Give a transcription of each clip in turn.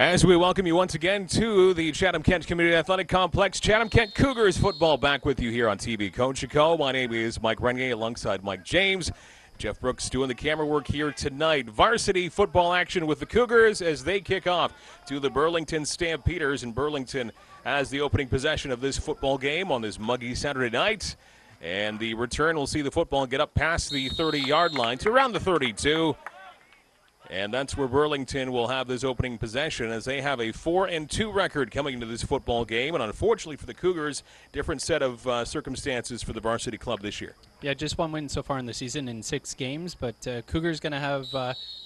As we welcome you once again to the Chatham-Kent Community Athletic Complex, Chatham-Kent Cougars football back with you here on TV Coach Chico. My name is Mike Renier alongside Mike James. Jeff Brooks doing the camera work here tonight. Varsity football action with the Cougars as they kick off to the Burlington Stampeders. And Burlington has the opening possession of this football game on this muggy Saturday night. And the return will see the football get up past the 30-yard line to around the 32. And that's where Burlington will have this opening possession as they have a 4-2 record coming into this football game. And unfortunately for the Cougars, different set of circumstances for the varsity club this year. Yeah, just one win so far in the season in 6 games. But Cougars going to have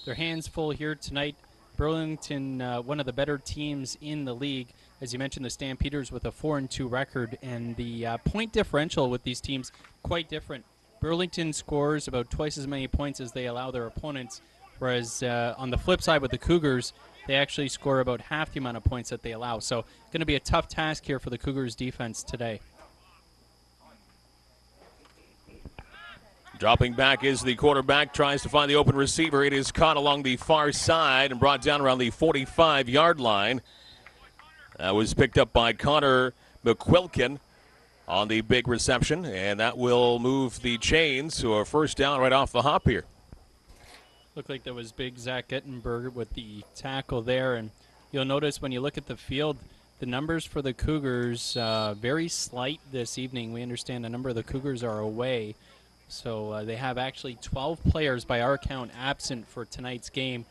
their hands full here tonight. Burlington, one of the better teams in the league. As you mentioned, the Stampeders with a 4-2 record. And the point differential with these teams, quite different. Burlington scores about twice as many points as they allow their opponents. Whereas on the flip side with the Cougars, they actually score about half the amount of points that they allow. So it's going to be a tough task here for the Cougars defense today. Dropping back is the quarterback, tries to find the open receiver. It is caught along the far side and brought down around the 45-yard line. That was picked up by Connor McQuilkin on the big reception, and that will move the chains to a first down right off the hop here. Looked like there was big Zach Gettenberger with the tackle there, and you'll notice when you look at the field, the numbers for the Cougars very slight this evening. We understand a number of the Cougars are away, so they have actually 12 players by our count absent for tonight's game,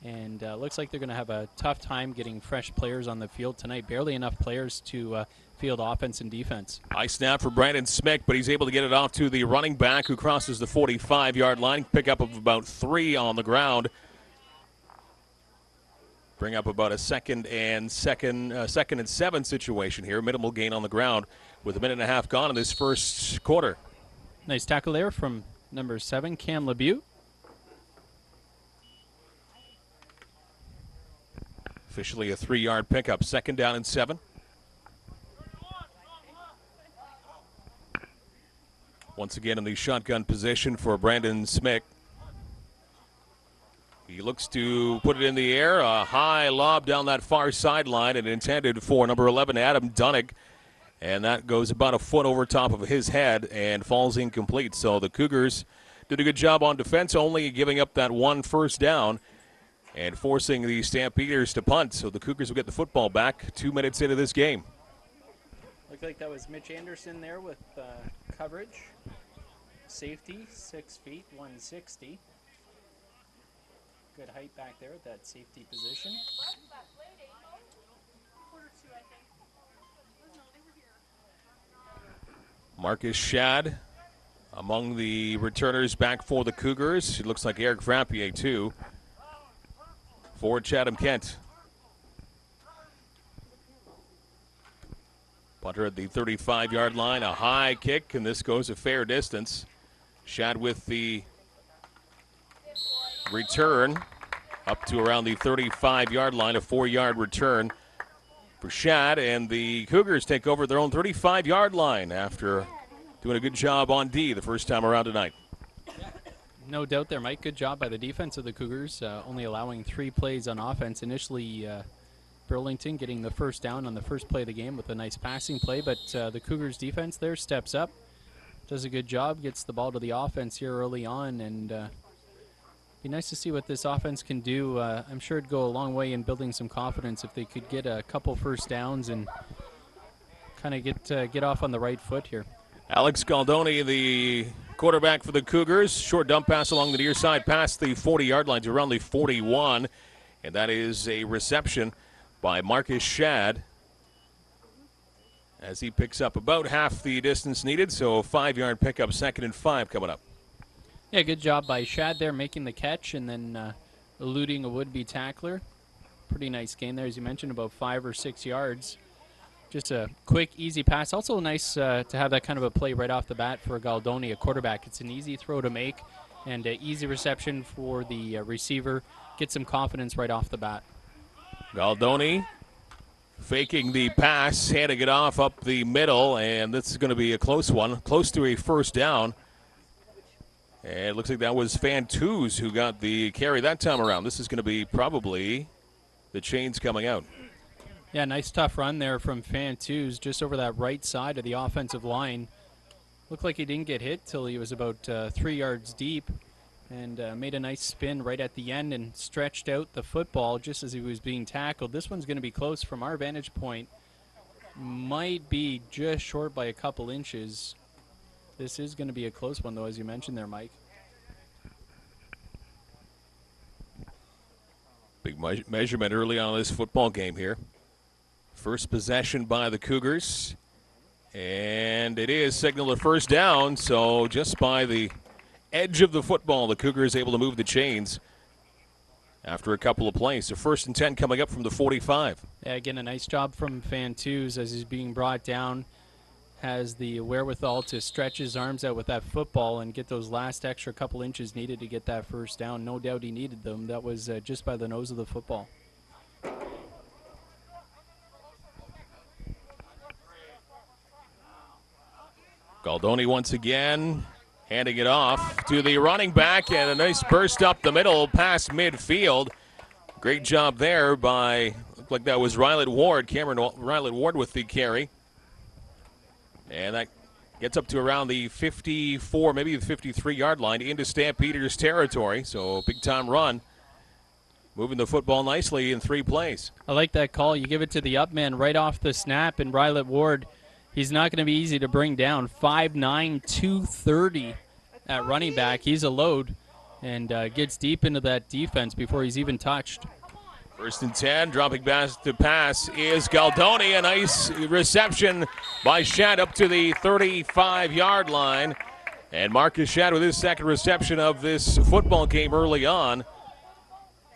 and looks like they're going to have a tough time getting fresh players on the field tonight. Barely enough players to field offense and defense. High snap for Brandon Smick, but he's able to get it off to the running back who crosses the 45-yard line. Pick up of about 3 on the ground. Bring up about a second and 7 situation here. Minimal gain on the ground with a minute and a half gone in this first quarter. Nice tackle there from number 7, Cam LeBute. Officially a 3-yard pickup. 2nd down and 7. Once again in the shotgun position for Brandon Smick. He looks to put it in the air. A high lob down that far sideline and intended for number 11, Adam Dunnick. And that goes about a foot over top of his head and falls incomplete. So the Cougars did a good job on defense, only giving up that 1 first down and forcing the Stampeders to punt. So the Cougars will get the football back 2 minutes into this game. Looked like that was Mitch Anderson there with coverage. Safety, 6 feet, 160. Good height back there at that safety position. Marcus Shad among the returners back for the Cougars. It looks like Eric Frappier too for Chatham-Kent. Punter at the 35-yard line, a high kick, and this goes a fair distance. Shad with the return up to around the 35-yard line, a 4-yard return for Shad, and the Cougars take over their own 35-yard line after doing a good job on D the first time around tonight. No doubt there, Mike. Good job by the defense of the Cougars, only allowing 3 plays on offense. Initially, Burlington getting the first down on the first play of the game with a nice passing play, but the Cougars defense there steps up, does a good job, gets the ball to the offense here early on, and be nice to see what this offense can do. I'm sure it'd go a long way in building some confidence if they could get a couple first downs and kind of get off on the right foot here. Alex Galdoni, the quarterback for the Cougars, short dump pass along the near side past the 40-yard line to around the 41, and that is a reception by Marcus Shad as he picks up about half the distance needed, so a 5-yard pickup, 2nd and 5 coming up. Yeah, good job by Shad there making the catch and then eluding a would-be tackler. Pretty nice gain there, as you mentioned, about 5 or 6 yards. Just a quick, easy pass. Also nice to have that kind of a play right off the bat for Galdoni, a quarterback. It's an easy throw to make and an easy reception for the receiver. Get some confidence right off the bat. Galdoni faking the pass, handing it off up the middle, and this is going to be a close one, close to a first down. And it looks like that was Fantouz who got the carry that time around. This is going to be probably the chains coming out. Yeah, nice tough run there from Fantus just over that right side of the offensive line. Looked like he didn't get hit till he was about 3 yards deep, and made a nice spin right at the end and stretched out the football just as he was being tackled. This one's going to be close from our vantage point. Might be just short by a couple inches. This is going to be a close one, though, as you mentioned there, Mike. Big measurement early on in this football game here. First possession by the Cougars. And it is signaled a first down, so just by the edge of the football, the Cougars able to move the chains after a couple of plays. So 1st and 10 coming up from the 45. Yeah, again, a nice job from Fantus as he's being brought down. Has the wherewithal to stretch his arms out with that football and get those last extra couple inches needed to get that first down. No doubt he needed them. That was just by the nose of the football. Galdoni once again handing it off to the running back, and a nice burst up the middle past midfield. Great job there by, looked like that was Ryland Ward, Cameron Ryland Ward with the carry. And that gets up to around the 54, maybe the 53-yard line into Stampeders territory. So big time run. Moving the football nicely in 3 plays. I like that call. You give it to the up man right off the snap, and Ryland Ward, he's not going to be easy to bring down. 5'9", 230 at running back. He's a load and gets deep into that defense before he's even touched. 1st and 10, dropping back to pass is Galdoni. A nice reception by Shad up to the 35-yard line. And Marcus Shad with his second reception of this football game early on.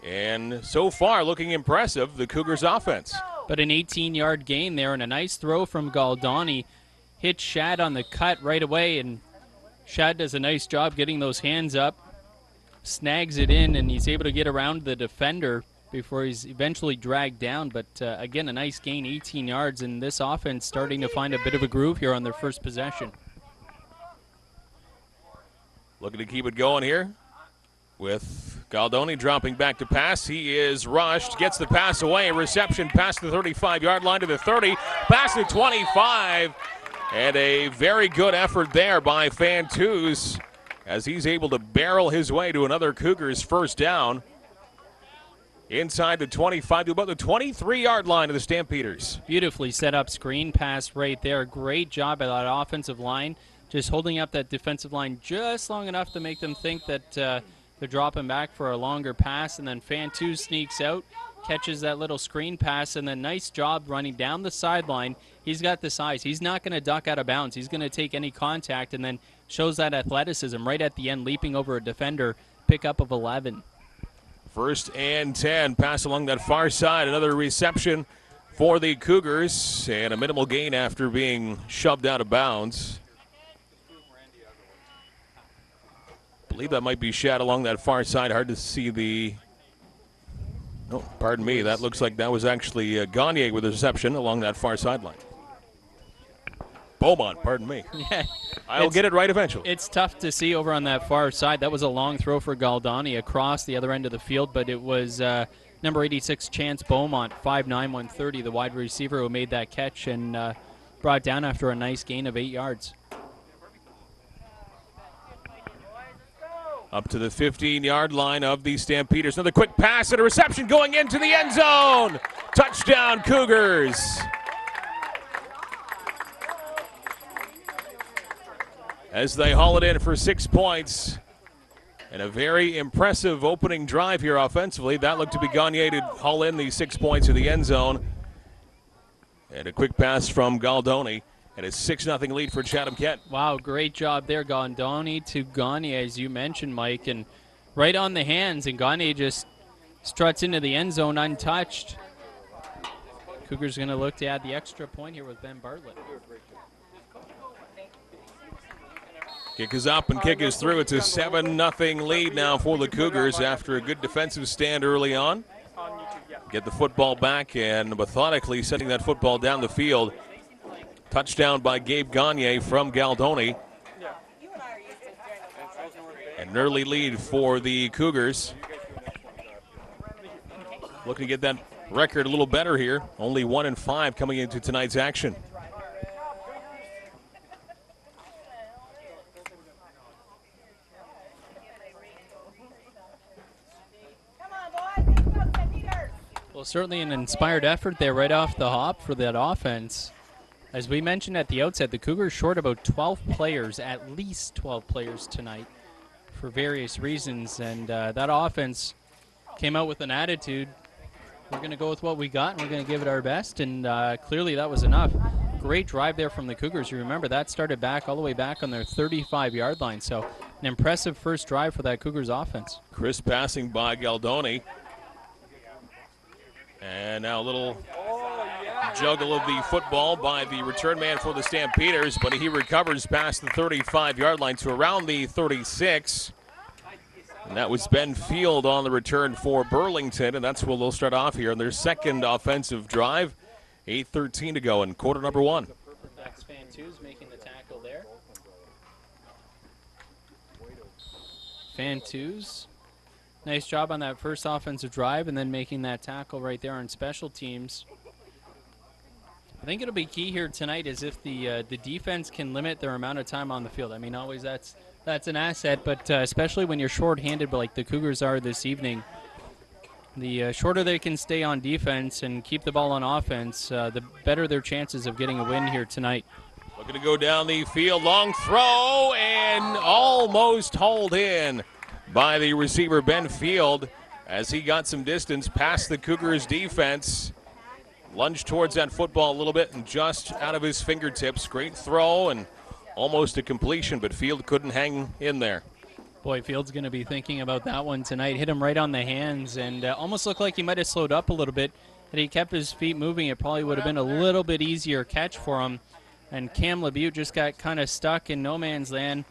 And so far looking impressive, the Cougars offense. But an 18-yard gain there and a nice throw from Galdoni. Hit Shad on the cut right away, and Shad does a nice job getting those hands up. Snags it in, and he's able to get around the defender before he's eventually dragged down. But again, a nice gain, 18 yards, and this offense starting to find a bit of a groove here on their first possession. Looking to keep it going here with Galdoni dropping back to pass. He is rushed, gets the pass away, reception past the 35-yard line to the 30, past the 25, and a very good effort there by Fantus as he's able to barrel his way to another Cougars first down. Inside the 25 to about the 23-yard line of the Stampeders. Beautifully set up screen pass right there. Great job by that offensive line. Just holding up that defensive line just long enough to make them think that they're dropping back for a longer pass. And then Fantus sneaks out, catches that little screen pass, and then nice job running down the sideline. He's got the size. He's not going to duck out of bounds. He's going to take any contact and then shows that athleticism right at the end, leaping over a defender, pickup of 11. 1st and 10, pass along that far side. Another reception for the Cougars, and a minimal gain after being shoved out of bounds. I believe that might be Shad along that far side. Hard to see the... Oh, pardon me. That looks like that was actually Gagne with a reception along that far sideline. Beaumont, pardon me. Yeah, I'll get it right eventually. It's tough to see over on that far side. That was a long throw for Galdoni across the other end of the field, but it was number 86, Chance Beaumont, 5'9", 130, the wide receiver who made that catch and brought down after a nice gain of 8 yards. Up to the 15-yard line of the Stampeders. Another quick pass and a reception going into the end zone. Touchdown, Cougars. As they haul it in for 6 points. And a very impressive opening drive here offensively. That looked to be Gagne to haul in the 6 points in the end zone. And a quick pass from Galdoni. And a 6-0 lead for Chatham-Kent. Wow, great job there, Galdoni to Gagne, as you mentioned, Mike. And right on the hands, and Gagne just struts into the end zone untouched. Cougars going to look to add the extra point here with Ben Bartlett. Kick is up and kick is through. It's a 7-0 lead now for the Cougars after a good defensive stand early on. Get the football back and methodically setting that football down the field. Touchdown by Gabe Gagne from Galdoni. And an early lead for the Cougars. Looking to get that record a little better here. Only 1-5 coming into tonight's action. Well, certainly an inspired effort there right off the hop for that offense. As we mentioned at the outset, the Cougars short about 12 players, at least 12 players tonight for various reasons. And that offense came out with an attitude. We're going to go with what we got, and we're going to give it our best. And clearly that was enough. Great drive there from the Cougars. You remember that started back all the way back on their 35-yard line. So an impressive first drive for that Cougars offense. Crisp passing by Galdoni. And now a little juggle of the football by the return man for the Stampeders, but he recovers past the 35-yard line to around the 36. And that was Ben Field on the return for Burlington, and that's where they'll start off here on their second offensive drive. 8:13 to go in quarter number one. That's Fantus making the tackle there. Fantus. Nice job on that first offensive drive and then making that tackle right there on special teams. I think it'll be key here tonight is if the defense can limit their amount of time on the field. I mean, always that's an asset, but especially when you're shorthanded like the Cougars are this evening, the shorter they can stay on defense and keep the ball on offense, the better their chances of getting a win here tonight. Looking to go down the field, long throw, and almost hauled in by the receiver Ben Field as he got some distance past the Cougars defense. Lunged towards that football a little bit and just out of his fingertips. Great throw and almost a completion, but Field couldn't hang in there. Boy, Field's going to be thinking about that one tonight. Hit him right on the hands and almost looked like he might have slowed up a little bit. Had he kept his feet moving, it probably would have been a little bit easier catch for him. And Cam LeBute just got kind of stuck in no man's land.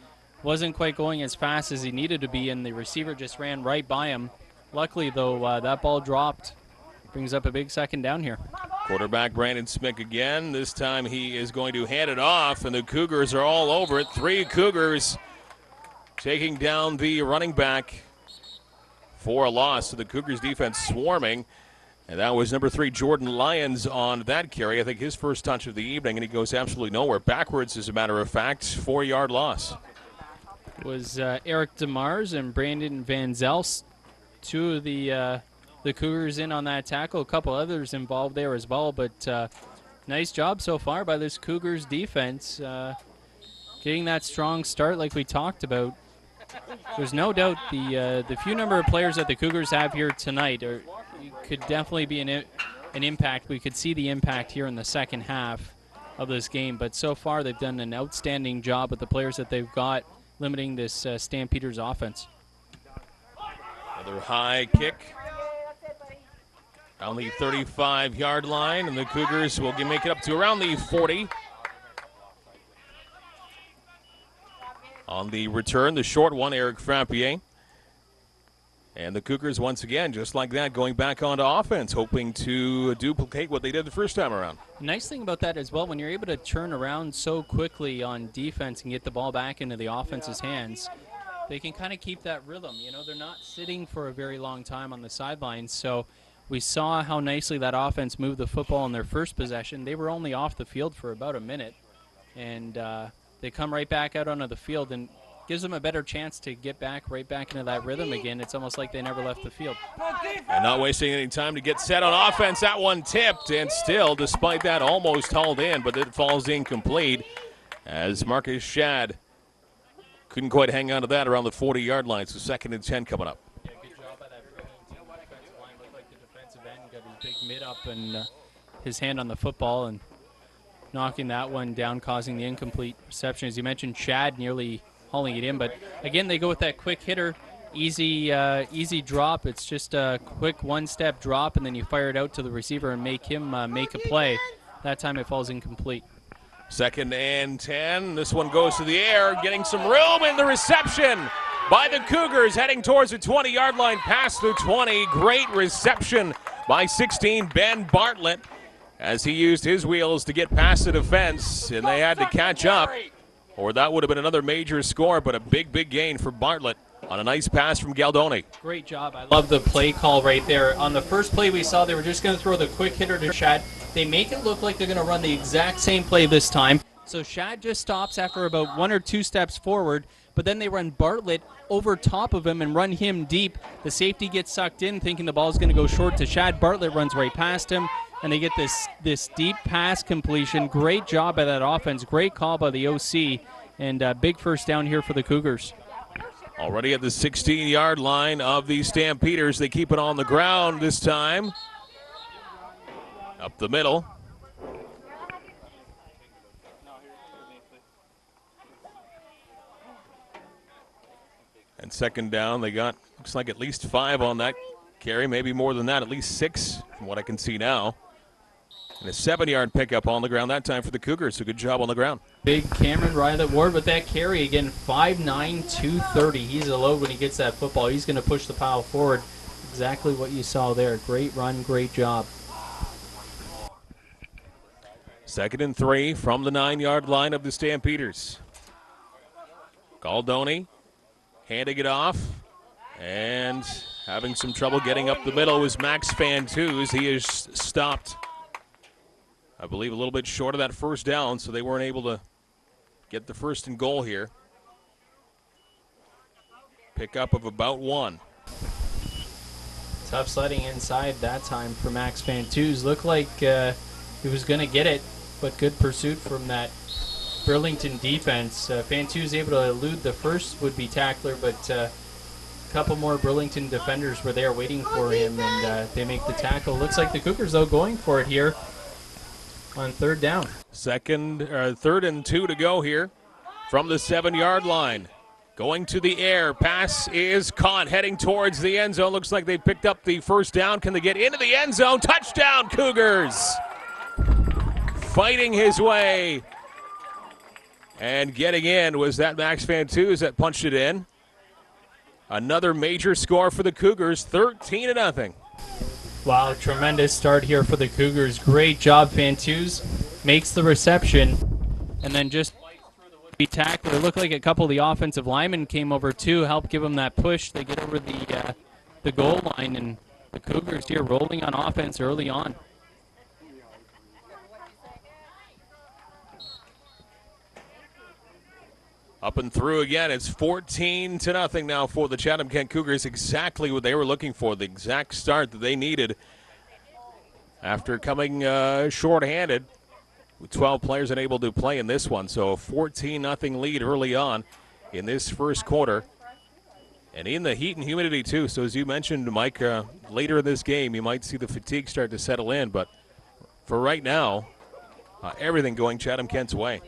Wasn't quite going as fast as he needed to be, and the receiver just ran right by him. Luckily, though, that ball dropped. Brings up a big second down here. Quarterback Brandon Smick again. This time he is going to hand it off, and the Cougars are all over it. 3 Cougars taking down the running back for a loss. So the Cougars defense swarming. And that was number 3, Jordan Lyons on that carry. I think his first touch of the evening, and he goes absolutely nowhere. Backwards, as a matter of fact, 4-yard loss. It was Eric DeMars and Brandon Van Zelst, 2 of the Cougars in on that tackle. A couple others involved there as well, but nice job so far by this Cougars defense. Getting that strong start like we talked about. There's no doubt the few number of players that the Cougars have here tonight could definitely be an impact. We could see the impact here in the second half of this game, but so far they've done an outstanding job with the players that they've got, limiting this Stampeders offense. Another high kick on the 35-yard line, and the Cougars will make it up to around the 40. On the return, the short one, Eric Frappier. And the Cougars, once again, just like that, going back onto offense, hoping to duplicate what they did the first time around. Nice thing about that as well, when you're able to turn around so quickly on defense and get the ball back into the offense's hands, they can kind of keep that rhythm. You know, they're not sitting for a very long time on the sidelines, so we saw how nicely that offense moved the football in their first possession. They were only off the field for about a minute, and they come right back out onto the field, and gives them a better chance to get right back into that rhythm again. It's almost like they never left the field. And not wasting any time to get set on offense. That one tipped, and still, despite that, almost hauled in, but it falls incomplete as Marcus Shad couldn't quite hang on to that around the 40-yard line. So 2nd and 10 coming up. Yeah, good job by that defensive line. Looked like the defensive end got his big mid up and his hand on the football and knocking that one down, causing the incomplete reception. As you mentioned, Shad nearly hauling it in, but again, they go with that quick hitter, easy drop. It's just a quick one-step drop, and then you fire it out to the receiver and make him make a play. That time it falls incomplete. 2nd and 10. This one goes to the air, getting some room in the reception by the Cougars, heading towards the 20-yard line, past the 20. Great reception by 16, Ben Bartlett, as he used his wheels to get past the defense, and they had to catch up, or that would have been another major score, but a big gain for Bartlett on a nice pass from Galdoni. Great job. I love the play call right there. On the first play we saw, they were just going to throw the quick hitter to Shad. They make it look like they're going to run the exact same play this time. So Shad just stops after about 1 or 2 steps forward, but then they run Bartlett over top of him and run him deep. The safety gets sucked in thinking the ball's going to go short to Shad. Bartlett runs right past him, and they get this deep pass completion. Great job by that offense. Great call by the OC, and big first down here for the Cougars. Already at the 16-yard line of the Stampeders. They keep it on the ground this time. Up the middle. And second down, they got, looks like at least 5 on that carry, maybe more than that, at least 6 from what I can see now. And a 7-yard pickup on the ground that time for the Cougars, so good job on the ground. Big Cameron Riley Ward with that carry again, 5'9", 230. He's a load when he gets that football. He's going to push the pile forward. Exactly what you saw there. Great run, great job. 2nd and 3 from the 9-yard line of the Stampeders. Galdoni handing it off, and having some trouble getting up the middle was Max Fantuz. He is stopped, I believe, a little bit short of that first down, so they weren't able to get the 1st and goal here. Pickup of about 1. Tough sledding inside that time for Max Fantuz. Looked like he was going to get it, but good pursuit from that Burlington defense. Fantuz able to elude the first would-be tackler, but a couple more Burlington defenders were there waiting for him, and they make the tackle. Looks like the Cougars, though, going for it here on 3rd down. 3rd and 2 to go here from the 7-yard line. Going to the air. Pass is caught, heading towards the end zone. Looks like they picked up the 1st down. Can they get into the end zone? Touchdown, Cougars! Fighting his way and getting in was that Max Fantuz that punched it in. Another major score for the Cougars, 13-0. Wow, tremendous start here for the Cougars. Great job, Fantuz. Makes the reception, and then just the tackler. Looked like a couple of the offensive linemen came over too, helped give them that push. They get over the goal line, and the Cougars here rolling on offense early on. Up and through again. It's 14-0 now for the Chatham-Kent Cougars. Exactly what they were looking for, the exact start that they needed after coming short-handed with 12 players unable to play in this one. So a 14-0 lead early on in this first quarter. And in the heat and humidity too. So as you mentioned, Mike, later in this game you might see the fatigue start to settle in. But for right now, everything going Chatham-Kent's way.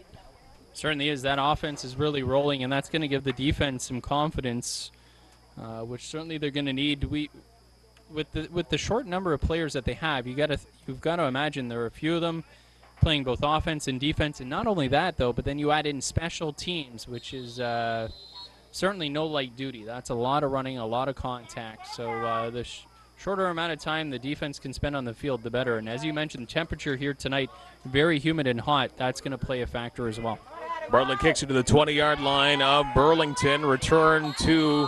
Certainly is. That offense is really rolling, and that's going to give the defense some confidence, which certainly they're going to need. With the short number of players that they have, you've got to imagine there are a few of them playing both offense and defense, and not only that though, but then you add in special teams, which is certainly no light duty. That's a lot of running, a lot of contact. So the shorter amount of time the defense can spend on the field, the better. And as you mentioned, the temperature here tonight, very humid and hot. That's going to play a factor as well. Bartlett kicks it to the 20-yard line of Burlington. Return to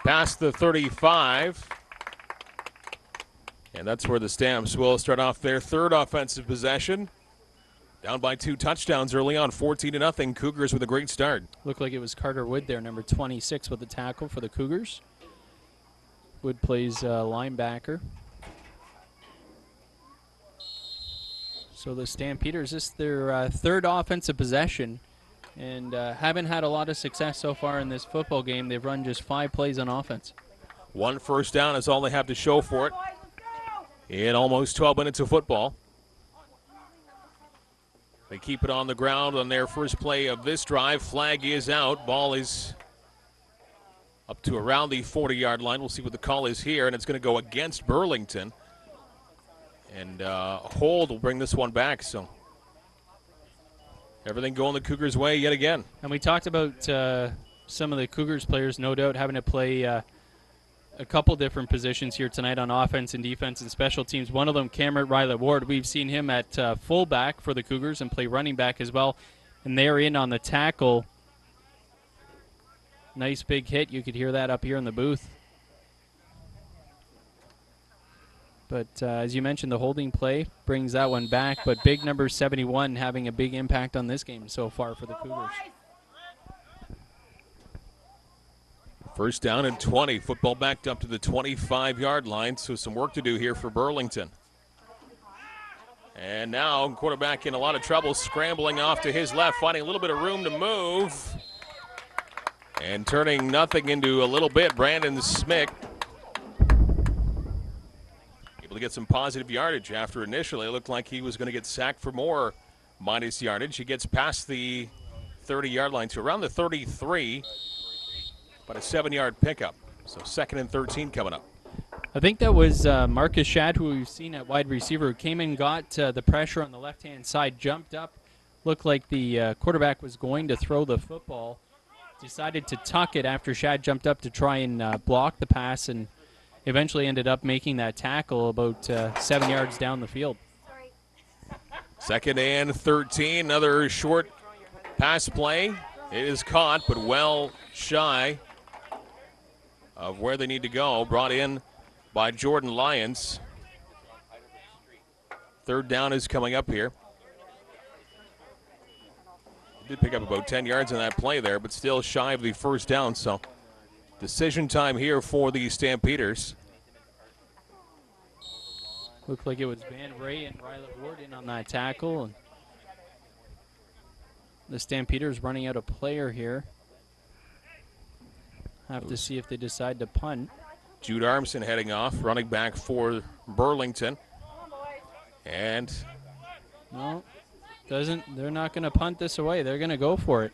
past the 35. And that's where the Stamps will start off their 3rd offensive possession. Down by 2 touchdowns early on, 14-0. Cougars with a great start. Looked like it was Carter Wood there, number 26, with the tackle for the Cougars. Wood plays linebacker. So the Stampeders, this is their 3rd offensive possession, and haven't had a lot of success so far in this football game. They've run just 5 plays on offense. 1 first down is all they have to show for it in almost 12 minutes of football. They keep it on the ground on their first play of this drive. Flag is out. Ball is up to around the 40-yard line. We'll see what the call is here, and it's going to go against Burlington. And hold will bring this one back. So everything going the Cougars' way yet again. And we talked about some of the Cougars players, no doubt, having to play a couple different positions here tonight on offense and defense and special teams. One of them, Cameron Riley Ward. We've seen him at fullback for the Cougars and play running back as well. And they're in on the tackle Nice big hit. You could hear that up here in the booth. But as you mentioned, the holding play brings that one back. But big number 71 having a big impact on this game so far for the Cougars. First down and 20. Football backed up to the 25-yard line, so some work to do here for Burlington. And now quarterback in a lot of trouble, scrambling off to his left, finding a little bit of room to move. And turning nothing into a little bit, Brandon Smick. Able to get some positive yardage after initially it looked like he was going to get sacked for more minus yardage. He gets past the 30-yard line to around the 33, but a 7-yard pickup. So 2nd and 13 coming up. I think that was Marcus Shad, who we've seen at wide receiver, who came and got the pressure on the left-hand side, jumped up, looked like the quarterback was going to throw the football, decided to tuck it after Shad jumped up to try and block the pass, and eventually ended up making that tackle about 7 yards down the field. 2nd and 13, another short pass play. It is caught, but well shy of where they need to go. Brought in by Jordan Lyons. 3rd down is coming up here. He did pick up about 10 yards on that play there, but still shy of the 1st down. So decision time here for the Stampeders. Looked like it was Van Ray and Riley Ward in on that tackle. And the Stampeders running out a player here. Have to see if they decide to punt. Jude Armson heading off, running back for Burlington. And no, they're not going to punt this away. They're going to go for it.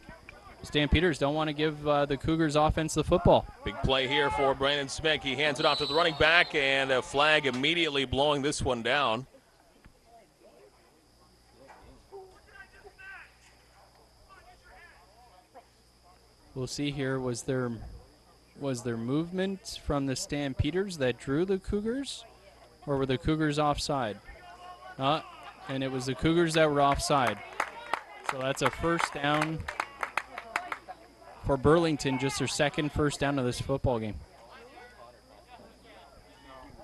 Stampeders don't want to give the Cougars offense the football. Big play here for Brandon Smick. He hands it off to the running back, and a flag immediately blowing this one down. We'll see here, was there movement from the Stampeders that drew the Cougars, or were the Cougars offside? And it was the Cougars that were offside. So that's a 1st down for Burlington, just their 2nd 1st down of this football game.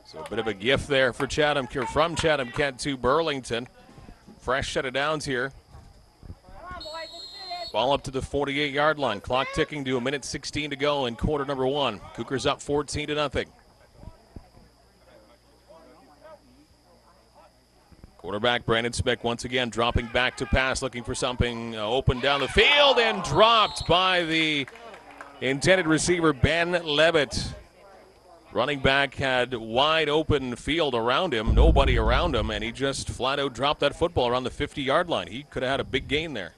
So a bit of a gift there for from Chatham-Kent to Burlington. Fresh set of downs here. Ball up to the 48-yard line. Clock ticking to 1:16 to go in quarter number 1. Cougars up 14-0. Quarterback Brandon Smick once again dropping back to pass, looking for something open down the field, and dropped by the intended receiver, Ben Levitt. Running back had wide open field around him, nobody around him, and he just flat out dropped that football around the 50-yard line. He could have had a big gain there.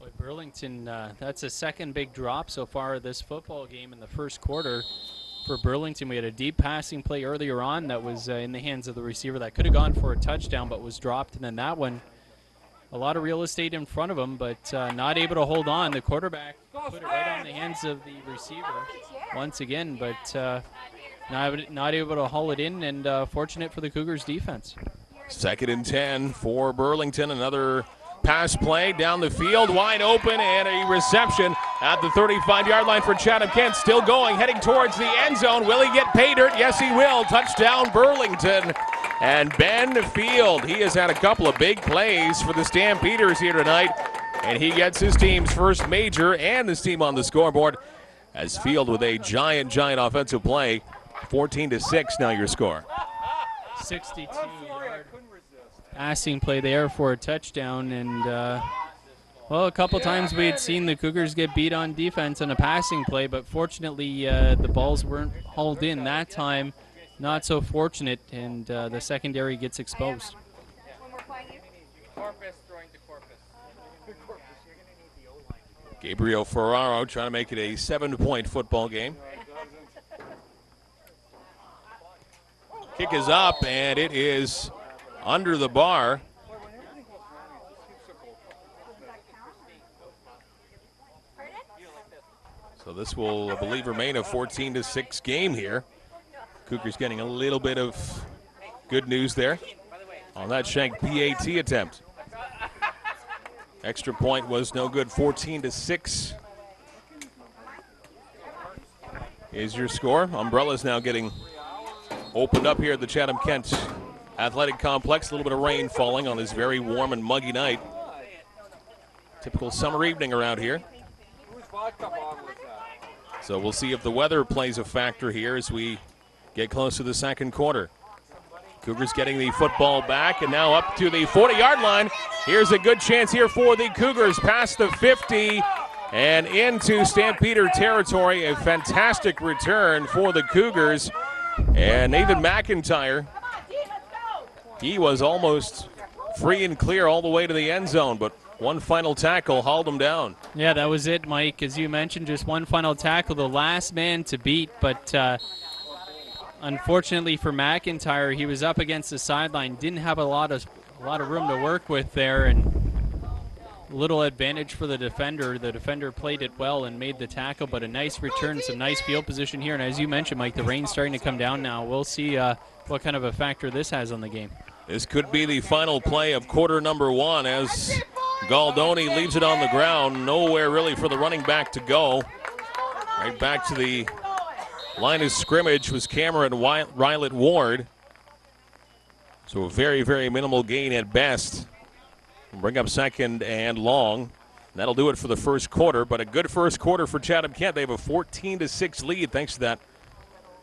Boy, Burlington, that's a 2nd big drop so far this football game in the 1st quarter. For Burlington, we had a deep passing play earlier on that was in the hands of the receiver that could have gone for a touchdown but was dropped. And then that one, a lot of real estate in front of him, but not able to hold on. The quarterback put it right on the hands of the receiver once again, but not able to haul it in, and fortunate for the Cougars defense. 2nd and 10 for Burlington. Another pass play down the field, wide open, and a reception at the 35-yard line for Chatham-Kent. Still going, heading towards the end zone. Will he get pay dirt? Yes, he will. Touchdown, Burlington. And Ben Field, he has had a couple of big plays for the Stampeders here tonight, and he gets his team's first major and his team on the scoreboard as Field with a giant offensive play. 14-6 now your score. 62-yard passing play there for a touchdown, and well, a couple times we had seen the Cougars get beat on defense on a passing play, but fortunately the balls weren't hauled in that time. Not so fortunate, and the secondary gets exposed. Gabriel Ferraro trying to make it a 7-point football game. Kick is up, and it is under the bar. So this will, I believe, remain a 14-6 game here. Cougars getting a little bit of good news there on that shank PAT attempt. Extra point was no good, 14-6. is your score. Umbrellas now getting opened up here at the Chatham-Kent Athletic Complex. A little bit of rain falling on this very warm and muggy night. Typical summer evening around here. So we'll see if the weather plays a factor here as we get close to the second quarter. Cougars getting the football back and now up to the 40-yard line. Here's a good chance here for the Cougars past the 50 and into Stampeder territory. A fantastic return for the Cougars. And Nathan McIntyre, he was almost free and clear all the way to the end zone, but one final tackle hauled him down. Yeah, that was it, Mike. As you mentioned, just one final tackle, the last man to beat, but unfortunately for McIntyre, he was up against the sideline, didn't have a lot of room to work with there, and little advantage for the defender. The defender played it well and made the tackle, but a nice return, some nice field position here. And as you mentioned, Mike, the rain's starting to come down now. We'll see what kind of a factor this has on the game. This could be the final play of quarter number one as Galdoni leaves it on the ground. Nowhere really for the running back to go. Right back to the line of scrimmage was Cameron Rylet Ward. So a very, very minimal gain at best. Bring up second and long. That'll do it for the first quarter, but a good first quarter for Chatham-Kent. They have a 14-6 lead thanks to that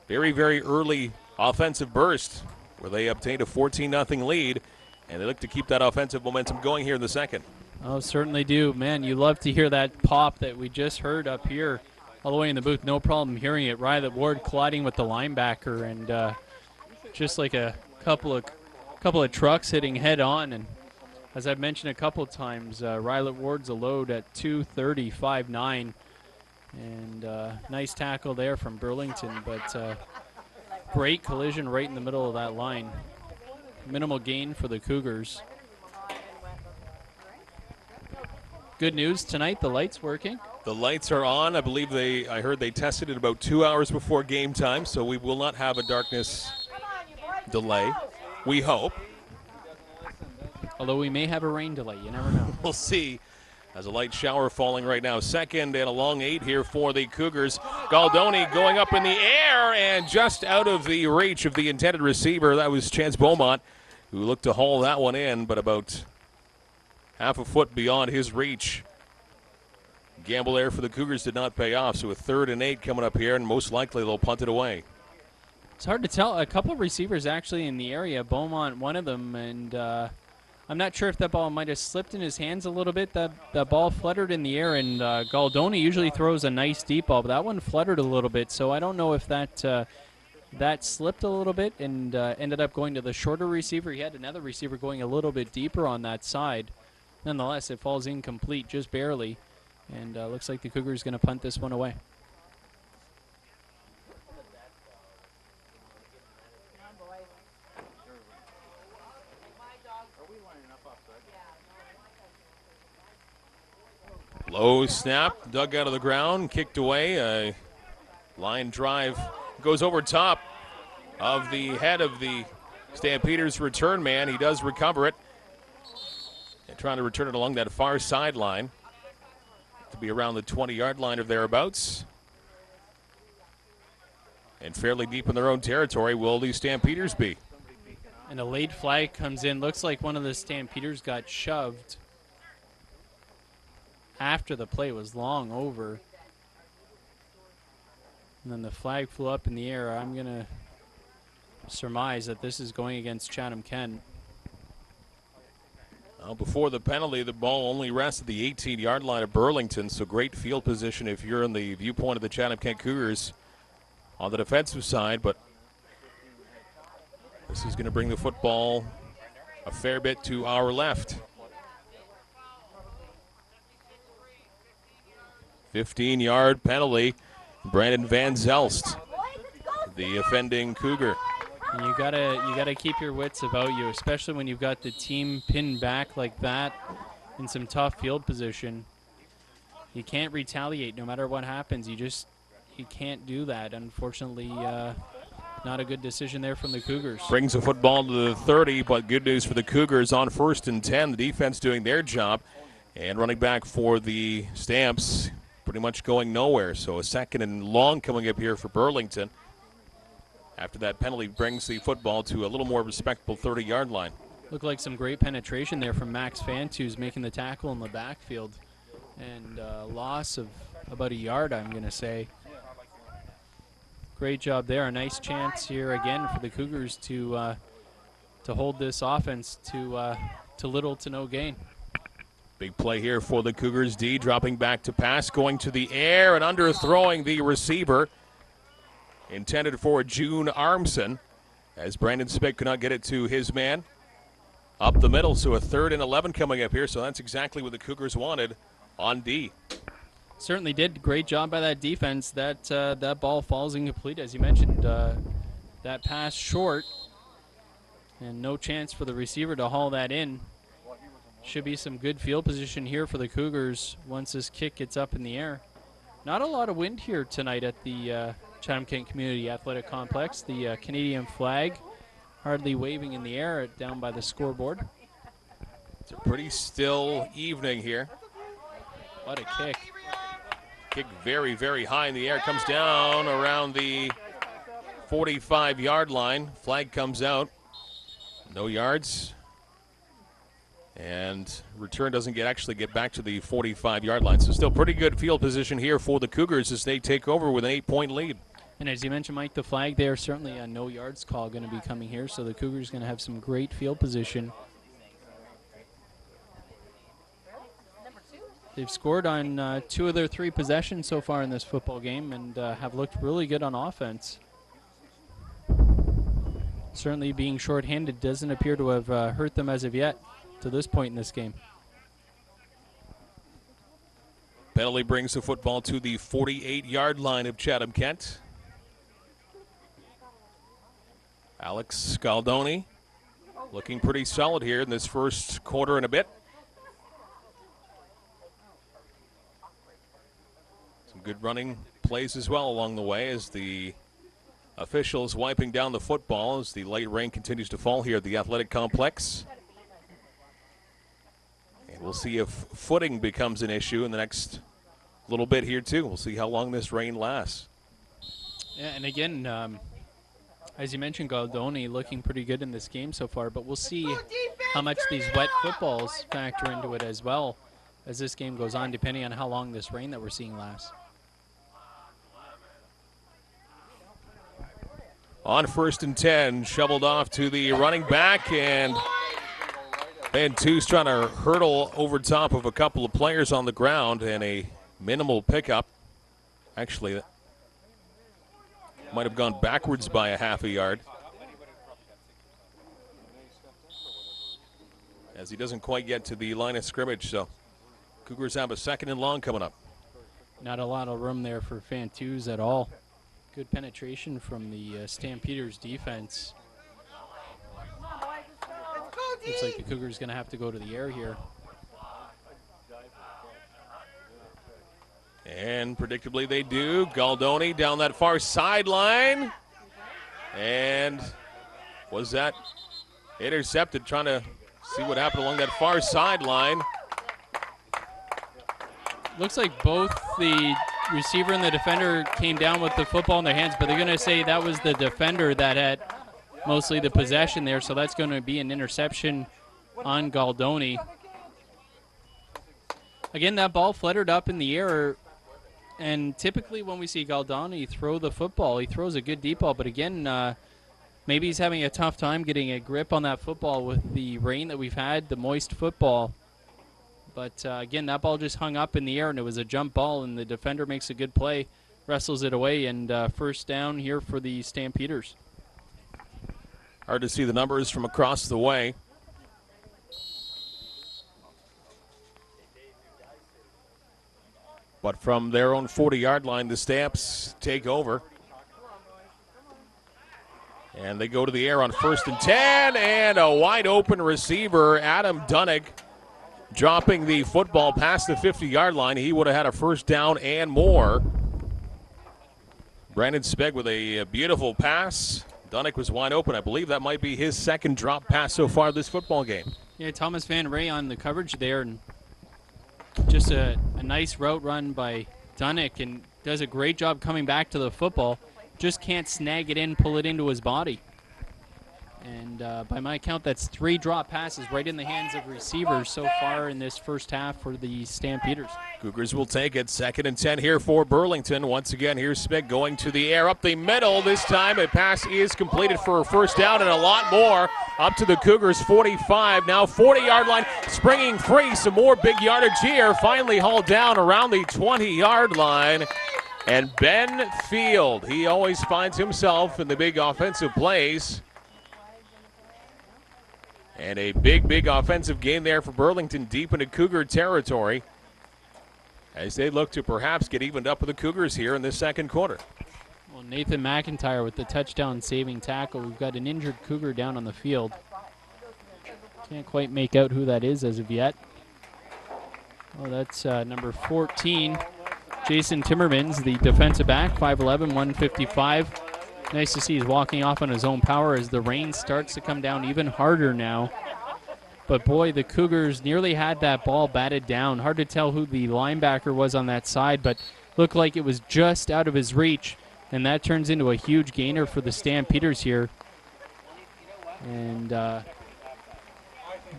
very, very early offensive burst where they obtained a 14-0 lead, and they look to keep that offensive momentum going here in the second. Oh, certainly do. Man, you love to hear that pop that we just heard up here all the way in the booth. No problem hearing it. Rylet Ward colliding with the linebacker, and just like a couple of trucks hitting head on. And as I've mentioned a couple of times, Rylet Ward's a load at 235.9, and nice tackle there from Burlington, but great collision right in the middle of that line. Minimal gain for the Cougars. Good news tonight, the light's working. The lights are on. I believe I heard they tested it about 2 hours before game time, so we will not have a darkness delay. We hope. Although we may have a rain delay, you never know. We'll see. As a light shower falling right now. Second and a long 8 here for the Cougars. Galdoni going up in the air and just out of the reach of the intended receiver. That was Chance Beaumont, who looked to haul that one in, but about half a foot beyond his reach. Gamble there for the Cougars did not pay off, so a 3rd and 8 coming up here, and most likely they'll punt it away. It's hard to tell. A couple of receivers actually in the area. Beaumont, one of them, and I'm not sure if that ball might have slipped in his hands a little bit. That ball fluttered in the air, and Galdoni usually throws a nice deep ball, but that one fluttered a little bit, so I don't know if that slipped a little bit and ended up going to the shorter receiver. He had another receiver going a little bit deeper on that side. Nonetheless, it falls incomplete just barely, and looks like the Cougars going to punt this one away. Low snap, dug out of the ground, kicked away. A line drive goes over top of the head of the Stampeders return man. He does recover it. And trying to return it along that far sideline to be around the 20-yard line or thereabouts. And fairly deep in their own territory will the Stampeders be. And a late flag comes in. Looks like one of the Stampeders got shoved after the play was long over. And then the flag flew up in the air. I'm going to surmise that this is going against Chatham-Kent. Before the penalty, the ball only rested the 18-yard line of Burlington, so great field position if you're in the viewpoint of the Chatham-Kent Cougars on the defensive side, but this is going to bring the football a fair bit to our left. 15-yard penalty. Brandon Van Zelst, the offending Cougar. And you gotta keep your wits about you, especially when you've got the team pinned back like that in some tough field position. You can't retaliate no matter what happens. You can't do that. Unfortunately, not a good decision there from the Cougars. Brings the football to the 30, but good news for the Cougars on 1st and 10. The defense doing their job. And running back for the Stamps pretty much going nowhere. So a second and long coming up here for Burlington. After that penalty brings the football to a little more respectable 30-yard line. Looked like some great penetration there from Max Fantus making the tackle in the backfield. And loss of about a yard, I'm going to say. Great job there. A nice chance here again for the Cougars to hold this offense to little to no gain. Big play here for the Cougars D, dropping back to pass, going to the air and underthrowing the receiver. Intended for June Armson, as Brandon Spick could not get it to his man. Up the middle, so a 3rd and 11 coming up here, so that's exactly what the Cougars wanted on D. Certainly did. Great job by that defense. That ball falls incomplete, as you mentioned. That pass short, and no chance for the receiver to haul that in. Should be some good field position here for the Cougars once this kick gets up in the air. Not a lot of wind here tonight at the Chatham-Kent Community Athletic Complex. The Canadian flag hardly waving in the air down by the scoreboard. It's a pretty still evening here. What a kick. Kick very, very high in the air. Comes down around the 45-yard line. Flag comes out. No yards. And return doesn't actually get back to the 45-yard line. So still pretty good field position here for the Cougars as they take over with an 8-point lead. And as you mentioned, Mike, the flag there, certainly a no yards call going to be coming here. So the Cougars going to have some great field position. They've scored on 2 of their 3 possessions so far in this football game and have looked really good on offense. Certainly being shorthanded doesn't appear to have hurt them as of yet to this point in this game. Penalty brings the football to the 48-yard line of Chatham-Kent. Alex Scaldoni looking pretty solid here in this first quarter and a bit. Some good running plays as well along the way as the officials wiping down the football as the late rain continues to fall here at the athletic complex. And we'll see if footing becomes an issue in the next little bit here too. We'll see how long this rain lasts. Yeah, and again, as you mentioned, Galdoni looking pretty good in this game so far, but we'll see how much these wet footballs factor into it as well as this game goes on, depending on how long this rain that we're seeing lasts. On 1st and 10, shoveled off to the running back, and Fantus trying to hurdle over top of a couple of players on the ground, and a minimal pickup. Actually, that might have gone backwards by a half a yard, as he doesn't quite get to the line of scrimmage. So Cougars have a 2nd and long coming up. Not a lot of room there for Fantus at all. Good penetration from the Stampeders defense. Looks like the Cougars going to have to go to the air here. And predictably they do. Galdoni down that far sideline. And was that intercepted? Trying to see what happened along that far sideline. Looks like both the receiver and the defender came down with the football in their hands, but they're going to say that was the defender that had mostly the possession there, so that's going to be an interception on Galdoni. Again, that ball fluttered up in the air, and typically when we see Galdoni throw the football, he throws a good deep ball, but again, maybe he's having a tough time getting a grip on that football with the rain that we've had, the moist football. But again, that ball just hung up in the air, and it was a jump ball, and the defender makes a good play, wrestles it away, and first down here for the Stampeders. Hard to see the numbers from across the way. But from their own 40-yard line, the Stamps take over. And they go to the air on 1st and 10, and a wide-open receiver, Adam Dunnick, dropping the football past the 50-yard line. He would have had a first down and more. Brandon Spegg with a beautiful pass. Dunnick was wide open. I believe that might be his 2nd drop pass so far this football game. Yeah, Thomas Van Ray on the coverage there, and just a nice route run by Dunnick and does a great job coming back to the football. Just can't snag it in, pull it into his body. And by my count, that's 3 drop passes right in the hands of receivers so far in this first half for the Stampeders. Cougars will take it. 2nd and 10 here for Burlington. Once again, here's Smith going to the air up the middle. This time a pass is completed for a first down and a lot more. Up to the Cougars 45, now 40-yard line. Springing free, some more big yardage here. Finally hauled down around the 20-yard line. And Ben Field, he always finds himself in the big offensive plays. And a big offensive game there for Burlington deep into Cougar territory as they look to perhaps get evened up with the Cougars here in this second quarter. Well, Nathan McIntyre with the touchdown saving tackle. We've got an injured Cougar down on the field. Can't quite make out who that is as of yet. Oh, that's number 14, Jason Timmermans, the defensive back, 5'11", 155. Nice to see he's walking off on his own power as the rain starts to come down even harder now. But boy, the Cougars nearly had that ball batted down. Hard to tell who the linebacker was on that side, but looked like it was just out of his reach. And that turns into a huge gainer for the Stampeders here. And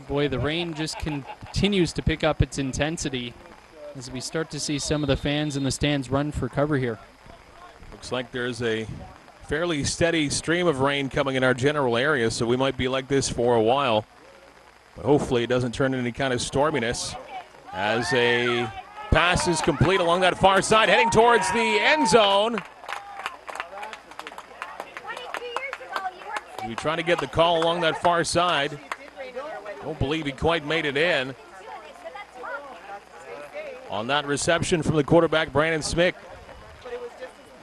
boy, the rain just continues to pick up its intensity as we start to see some of the fans in the stands run for cover here. Looks like there's a fairly steady stream of rain coming in our general area, so we might be like this for a while. But hopefully it doesn't turn into any kind of storminess as a pass is complete along that far side, heading towards the end zone. We trying to get the call along that far side. Don't believe he quite made it in. On that reception from the quarterback, Brandon Smick.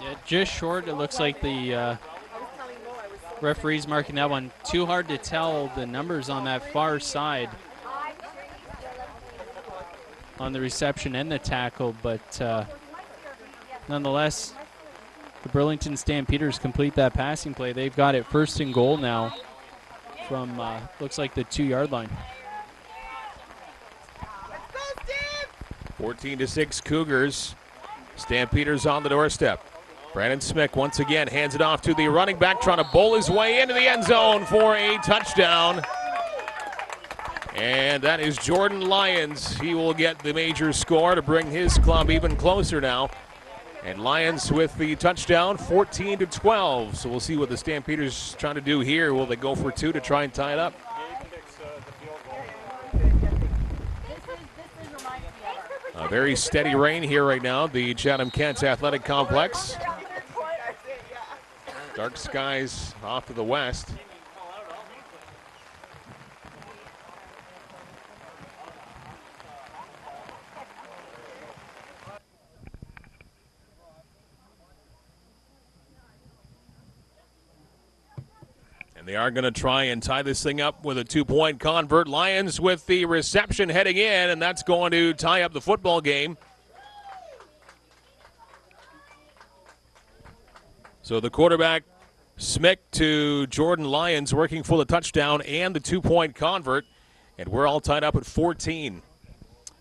Yeah, just short. It looks like the referee's marking that one. Too hard to tell the numbers on that far side on the reception and the tackle, but nonetheless, the Burlington Stampeders complete that passing play. They've got it 1st and goal now from looks like the 2-yard line. 14-6 Cougars. Stampeders on the doorstep. Brandon Smick once again hands it off to the running back, trying to bowl his way into the end zone for a touchdown. And that is Jordan Lyons. He will get the major score to bring his club even closer now. And Lyons with the touchdown, 14-12. So we'll see what the Stampeders trying to do here. Will they go for 2 to try and tie it up? A very steady rain here right now, the Chatham-Kent Athletic Complex. Dark skies off to the west. And they are going to try and tie this thing up with a 2-point convert. Lions with the reception heading in, and that's going to tie up the football game. So the quarterback, Smick, to Jordan Lyons, working for the touchdown and the 2-point convert. And we're all tied up at 14.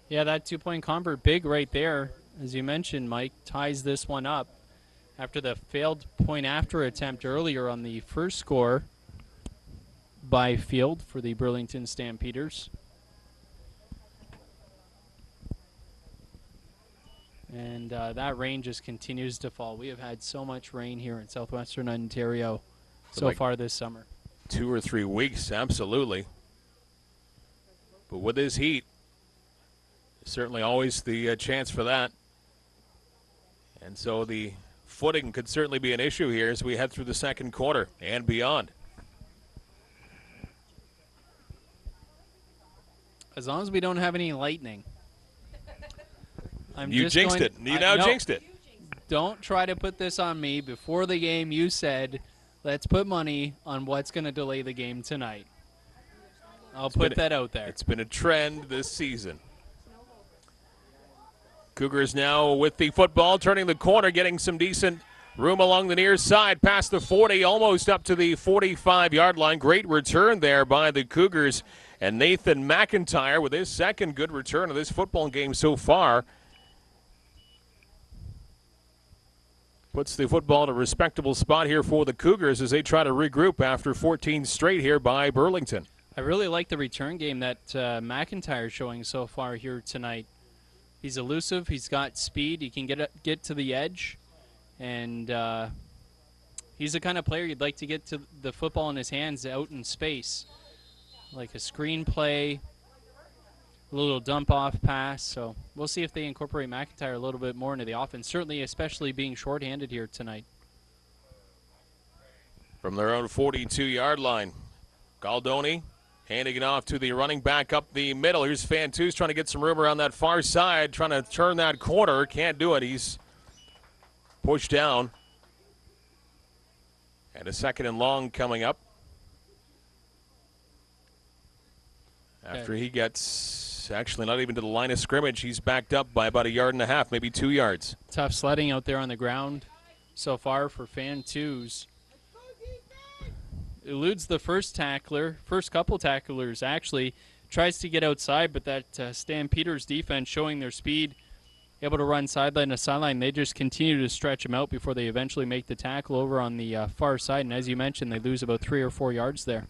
Yeah, that 2-point convert, big right there. As you mentioned, Mike, ties this one up after the failed point after attempt earlier on the first score by Field for the Burlington Stampeders. And that rain just continues to fall. We have had so much rain here in southwestern Ontario so far this summer. 2 or 3 weeks, absolutely. But with this heat, certainly always the chance for that. And so the footing could certainly be an issue here as we head through the second quarter and beyond. As long as we don't have any lightning. You jinxed it. You now jinxed it. Don't try to put this on me. Before the game, you said, let's put money on what's going to delay the game tonight. I'll put that out there. It's been a trend this season. Cougars now with the football, turning the corner, getting some decent room along the near side, past the 40, almost up to the 45-yard line. Great return there by the Cougars. And Nathan McIntyre with his second good return of this football game so far. Puts the football in a respectable spot here for the Cougars as they try to regroup after 14 straight here by Burlington. I really like the return game that McIntyre is showing so far here tonight. He's elusive. He's got speed. He can get to the edge. And he's the kind of player you'd like to get to the football in his hands out in space. Like a screen play, a little dump-off pass. So we'll see if they incorporate McIntyre a little bit more into the offense, certainly especially being shorthanded here tonight. From their own 42-yard line, Galdoni handing it off to the running back up the middle. Here's Fantus trying to get some room around that far side, trying to turn that corner. Can't do it. He's pushed down. And a 2nd and long coming up. After he gets actually not even to the line of scrimmage, he's backed up by about 1.5 yards, maybe 2 yards. Tough sledding out there on the ground so far for Fantus. Eludes the first couple tacklers actually, tries to get outside, but that Stampeders defense showing their speed, able to run sideline to sideline. They just continue to stretch him out before they eventually make the tackle over on the far side, and as you mentioned, they lose about 3 or 4 yards there.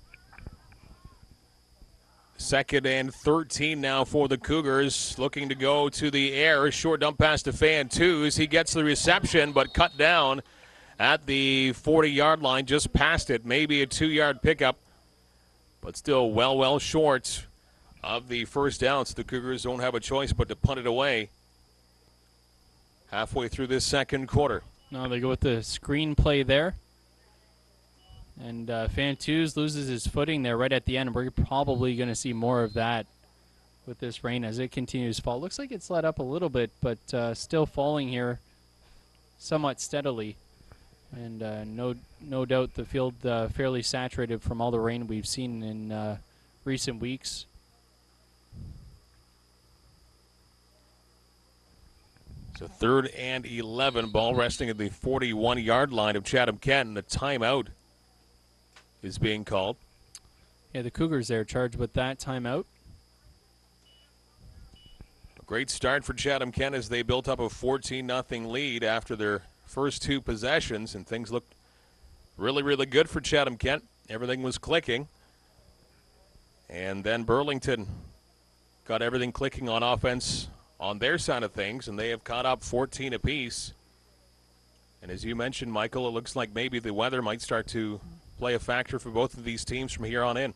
2nd and 13 now for the Cougars, looking to go to the air. Short dump pass to Fantus. He gets the reception, but cut down at the 40-yard line, just past it. Maybe a 2-yard pickup, but still well short of the first down. So the Cougars don't have a choice but to punt it away halfway through this second quarter. Now they go with the screen play there. And Fantus loses his footing there right at the end. We're probably going to see more of that with this rain as it continues to fall. Looks like it's let up a little bit, but still falling here somewhat steadily. And no doubt the field fairly saturated from all the rain we've seen in recent weeks. So 3rd and 11, ball resting at the 41-yard line of Chatham-Kent, and the timeout is being called. Yeah, the Cougars there charged with that timeout. A great start for Chatham-Kent as they built up a 14-0 lead after their first 2 possessions, and things looked really good for Chatham-Kent. Everything was clicking. And then Burlington got everything clicking on offense on their side of things, and they have caught up 14 apiece. And as you mentioned, Michael, it looks like maybe the weather might start to play a factor for both of these teams from here on in.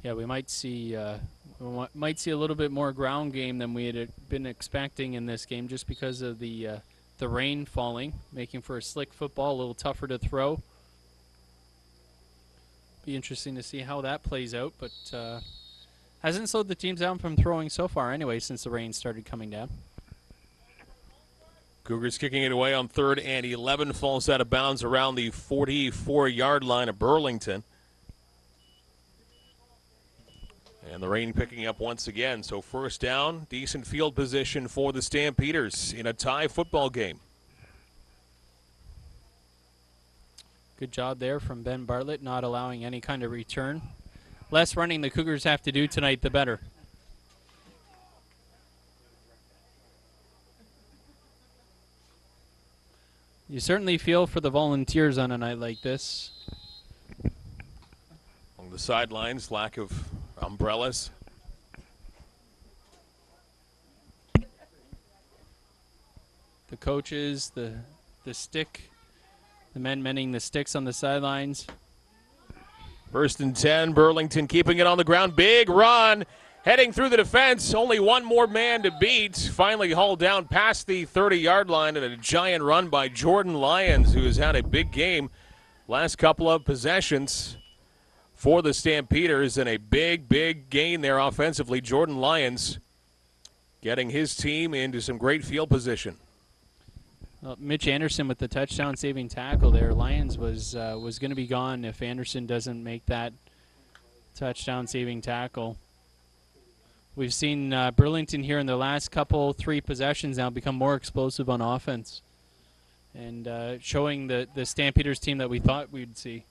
Yeah, we might see a little bit more ground game than we had been expecting in this game, just because of the rain falling, making for a slick football, a little tougher to throw. Be interesting to see how that plays out, but hasn't slowed the teams down from throwing so far anyway since the rain started coming down. Cougars kicking it away on 3rd and 11, falls out of bounds around the 44-yard line of Burlington. And the rain picking up once again, so first down, decent field position for the Stampeders in a tie football game. Good job there from Ben Bartlett, not allowing any kind of return. Less running the Cougars have to do tonight, the better. You certainly feel for the Volunteers on a night like this. On the sidelines, lack of umbrellas. The coaches, the stick, the men mending the sticks on the sidelines. 1st and 10, Burlington keeping it on the ground. Big run, heading through the defense. Only one more man to beat. Finally hauled down past the 30-yard line, and a giant run by Jordan Lyons, who has had a big game last couple of possessions for the Stampeders, and a big gain there offensively. Jordan Lyons getting his team into some great field position. Well, Mitch Anderson with the touchdown-saving tackle there. Lyons was going to be gone if Anderson doesn't make that touchdown-saving tackle. We've seen Burlington here in the last 3 possessions now become more explosive on offense, and showing the Stampeders team that we thought we'd see.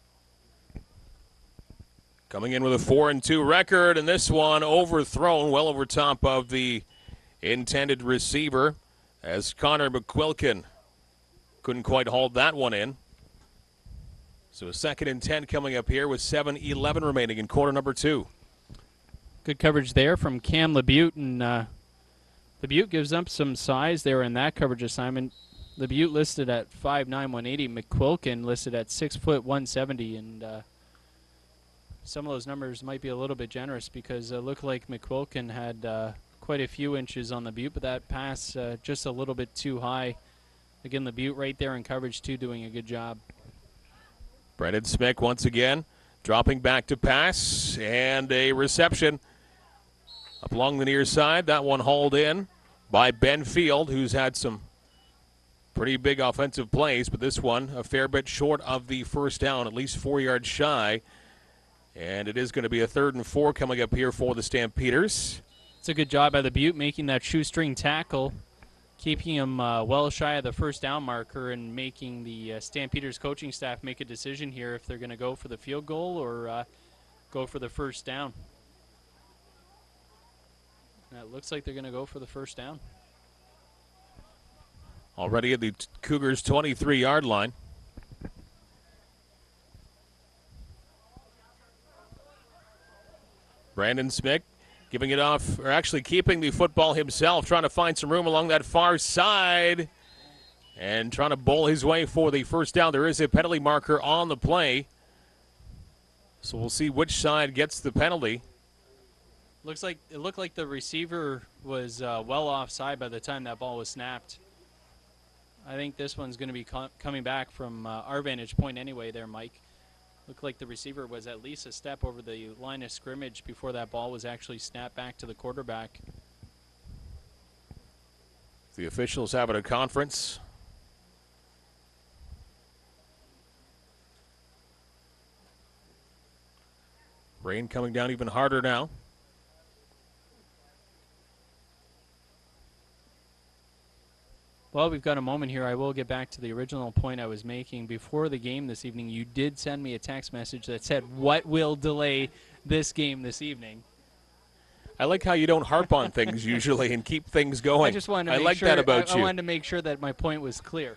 Coming in with a 4-2 record, and this one overthrown well over top of the intended receiver as Connor McQuilkin Couldn't quite hold that one in. So a 2nd and 10 coming up here with 7:11 remaining in quarter number 2. Good coverage there from Cam LeBute, and LeBute gives up some size there in that coverage assignment. LeBute listed at 5'9", 180. McQuilkin listed at 6 foot 170, and some of those numbers might be a little bit generous because it looked like McQuilkin had quite a few inches on LeBute, but that pass just a little bit too high. Again, LeBute right there in coverage too, doing a good job. Brendan Smick once again dropping back to pass, and a reception up along the near side. That one hauled in by Ben Field, who's had some pretty big offensive plays, but this one a fair bit short of the first down, at least 4 yards shy. And it is going to be a 3rd and 4 coming up here for the Stampeders. It's a good job by the Butte making that shoestring tackle, keeping him well shy of the first down marker, and making the Stampeders coaching staff make a decision here if they're going to go for the field goal or go for the first down. And it looks like they're going to go for the first down. Already at the Cougars' 23-yard line. Brandon Smick giving it off, or actually keeping the football himself, trying to find some room along that far side and trying to bowl his way for the first down. There is a penalty marker on the play, so we'll see which side gets the penalty. It looked like the receiver was well offside by the time that ball was snapped. I think this one's going to be coming back from our vantage point anyway there, Mike. Looked like the receiver was at least a step over the line of scrimmage before that ball was actually snapped back to the quarterback. The officials having a conference. Rain coming down even harder now. Well, we've got a moment here. I will get back to the original point I was making. Before the game this evening, you did send me a text message that said, what will delay this game this evening? I like how you don't harp on things usually and keep things going. I just wanted to make like sure, that about you. I wanted to make sure that my point was clear.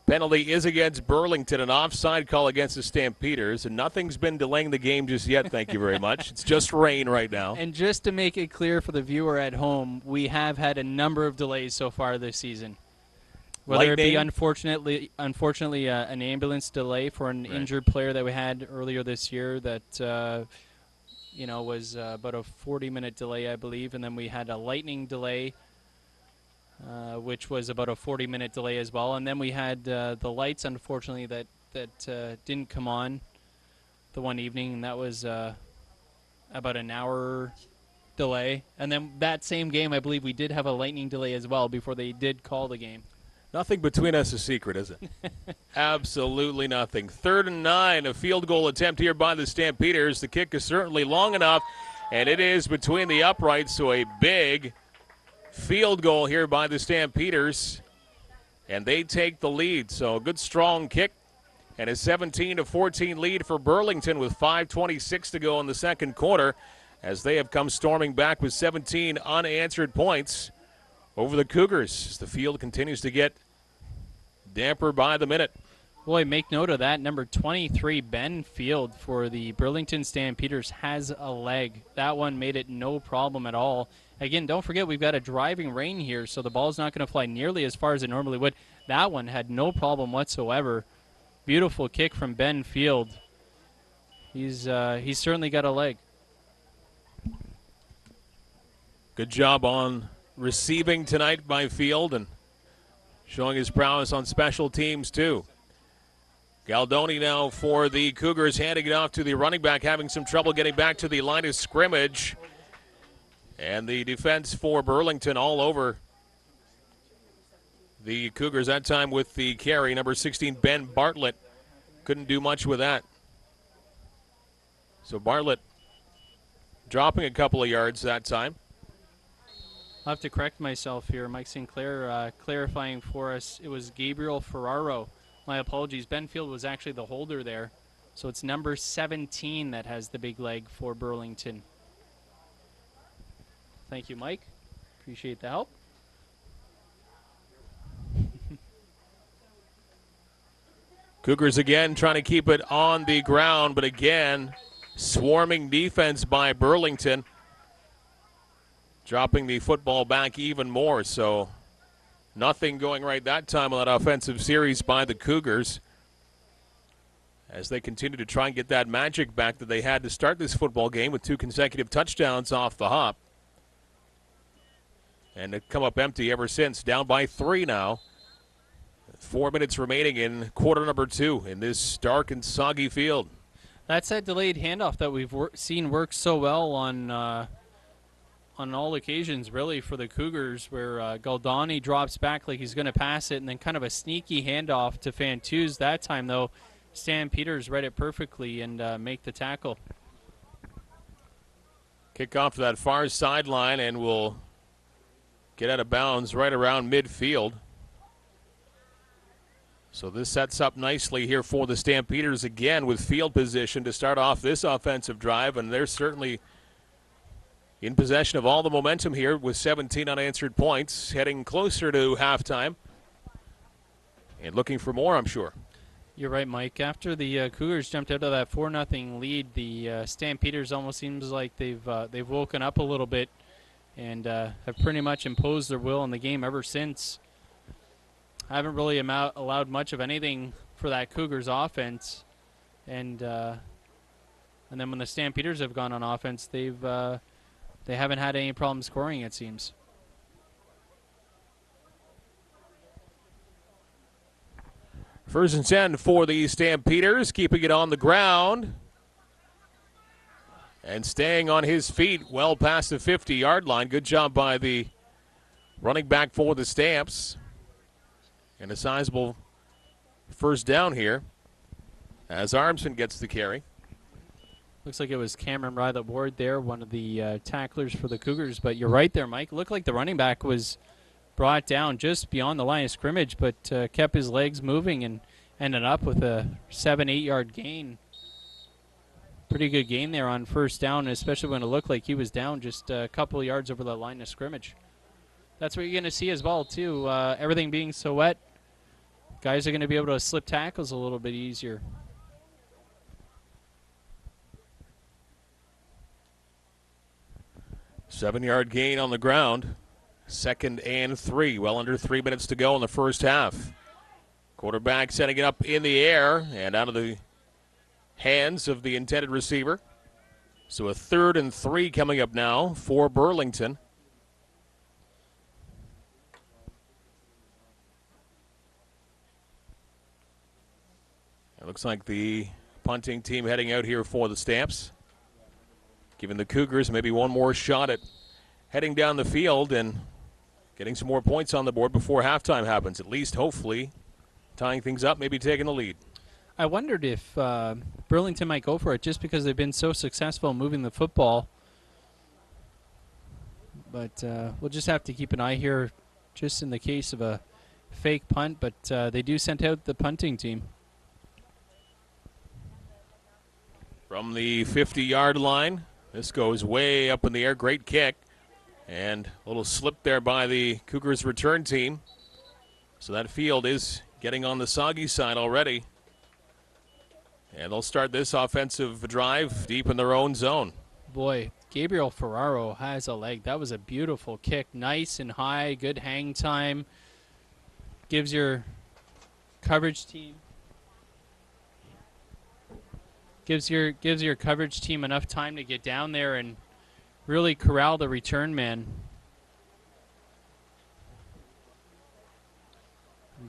Penalty is against Burlington, an offside call against the Stampeders, and nothing's been delaying the game just yet, thank you very much. It's just rain right now. And just to make it clear for the viewer at home, we have had a number of delays so far this season. Whether it be unfortunately an ambulance delay for an injured player that we had earlier this year that was about a 40-minute delay, I believe, and then we had a lightning delay, which was about a 40-minute delay as well. And then we had the lights, unfortunately, that didn't come on the one evening, and that was about an hour delay. And then that same game, I believe we did have a lightning delay as well before they did call the game. Nothing between us is secret, is it? Absolutely nothing. 3rd and 9, a field goal attempt here by the Stampeders. The kick is certainly long enough, and it is between the uprights, so a big field goal here by the Stampeders, and they take the lead. So a good strong kick, and a 17-14 lead for Burlington with 5:26 to go in the second quarter, as they have come storming back with 17 unanswered points over the Cougars as the field continues to get damper by the minute. Boy, make note of that. Number 23, Ben Field for the Burlington Stampeders has a leg. That one made it no problem at all. Again, don't forget we've got a driving rain here, so the ball's not going to fly nearly as far as it normally would. That one had no problem whatsoever. Beautiful kick from Ben Field. He's certainly got a leg. Good job on receiving tonight by Field and showing his prowess on special teams too. Galdoni now for the Cougars, handing it off to the running back, having some trouble getting back to the line of scrimmage. And the defense for Burlington all over the Cougars, that time with the carry. Number 16, Ben Bartlett, couldn't do much with that. So Bartlett dropping a couple of yards that time. I'll have to correct myself here. Mike Sinclair clarifying for us. It was Gabriel Ferraro. My apologies. Ben Field was actually the holder there. So it's number 17 that has the big leg for Burlington. Thank you, Mike. Appreciate the help. Cougars again trying to keep it on the ground, but again, swarming defense by Burlington, dropping the football back even more. So nothing going right that time on that offensive series by the Cougars, as they continue to try and get that magic back that they had to start this football game with 2 consecutive touchdowns off the hop. And they've come up empty ever since, down by 3 now. 4 minutes remaining in quarter number 2 in this dark and soggy field. That's that delayed handoff that we've seen work so well on all occasions, really, for the Cougars, where Galdani drops back like he's going to pass it, and then kind of a sneaky handoff to Fantuz. That time, though, Stampeders read it perfectly and make the tackle. Kick off to that far sideline and will get out of bounds right around midfield. So this sets up nicely here for the Stampeders again with field position to start off this offensive drive, and they're certainly in possession of all the momentum here with 17 unanswered points, heading closer to halftime and looking for more, I'm sure. You're right, Mike. After the Cougars jumped out of that 4-0 lead, the Stampeders almost seems like they've woken up a little bit and have pretty much imposed their will on the game ever since. I haven't really allowed much of anything for that Cougars offense, and then when the Stampeders have gone on offense, they haven't had any problem scoring, it seems. First and 10 for the Stampeders, keeping it on the ground and staying on his feet well past the 50-yard line. Good job by the running back for the Stamps. And a sizable first down here as Armson gets the carry. Looks like it was Cameron Rylet Ward there, one of the tacklers for the Cougars. But you're right there, Mike. Looked like the running back was brought down just beyond the line of scrimmage, but kept his legs moving and ended up with a 7-8 yard gain. Pretty good gain there on first down, especially when it looked like he was down just a couple of yards over the line of scrimmage. That's what you're going to see as well, too. Everything being so wet, guys are going to be able to slip tackles a little bit easier. Seven-yard gain on the ground. 2nd and 3. Well under 3 minutes to go in the first half. Quarterback setting it up in the air and out of the hands of the intended receiver. So a 3rd and 3 coming up now for Burlington. It looks like the punting team heading out here for the Stamps, giving the Cougars maybe one more shot at heading down the field and getting some more points on the board before halftime happens. At least, hopefully, tying things up, maybe taking the lead. I wondered if Burlington might go for it just because they've been so successful moving the football. But we'll just have to keep an eye here just in the case of a fake punt. But they do send out the punting team. From the 50-yard line, this goes way up in the air. Great kick. And a little slip there by the Cougars return team. So that field is getting on the soggy side already. And they'll start this offensive drive deep in their own zone. Boy, Gabriel Ferraro has a leg. That was a beautiful kick. Nice and high, good hang time. Gives your coverage team coverage team enough time to get down there and really corral the return man.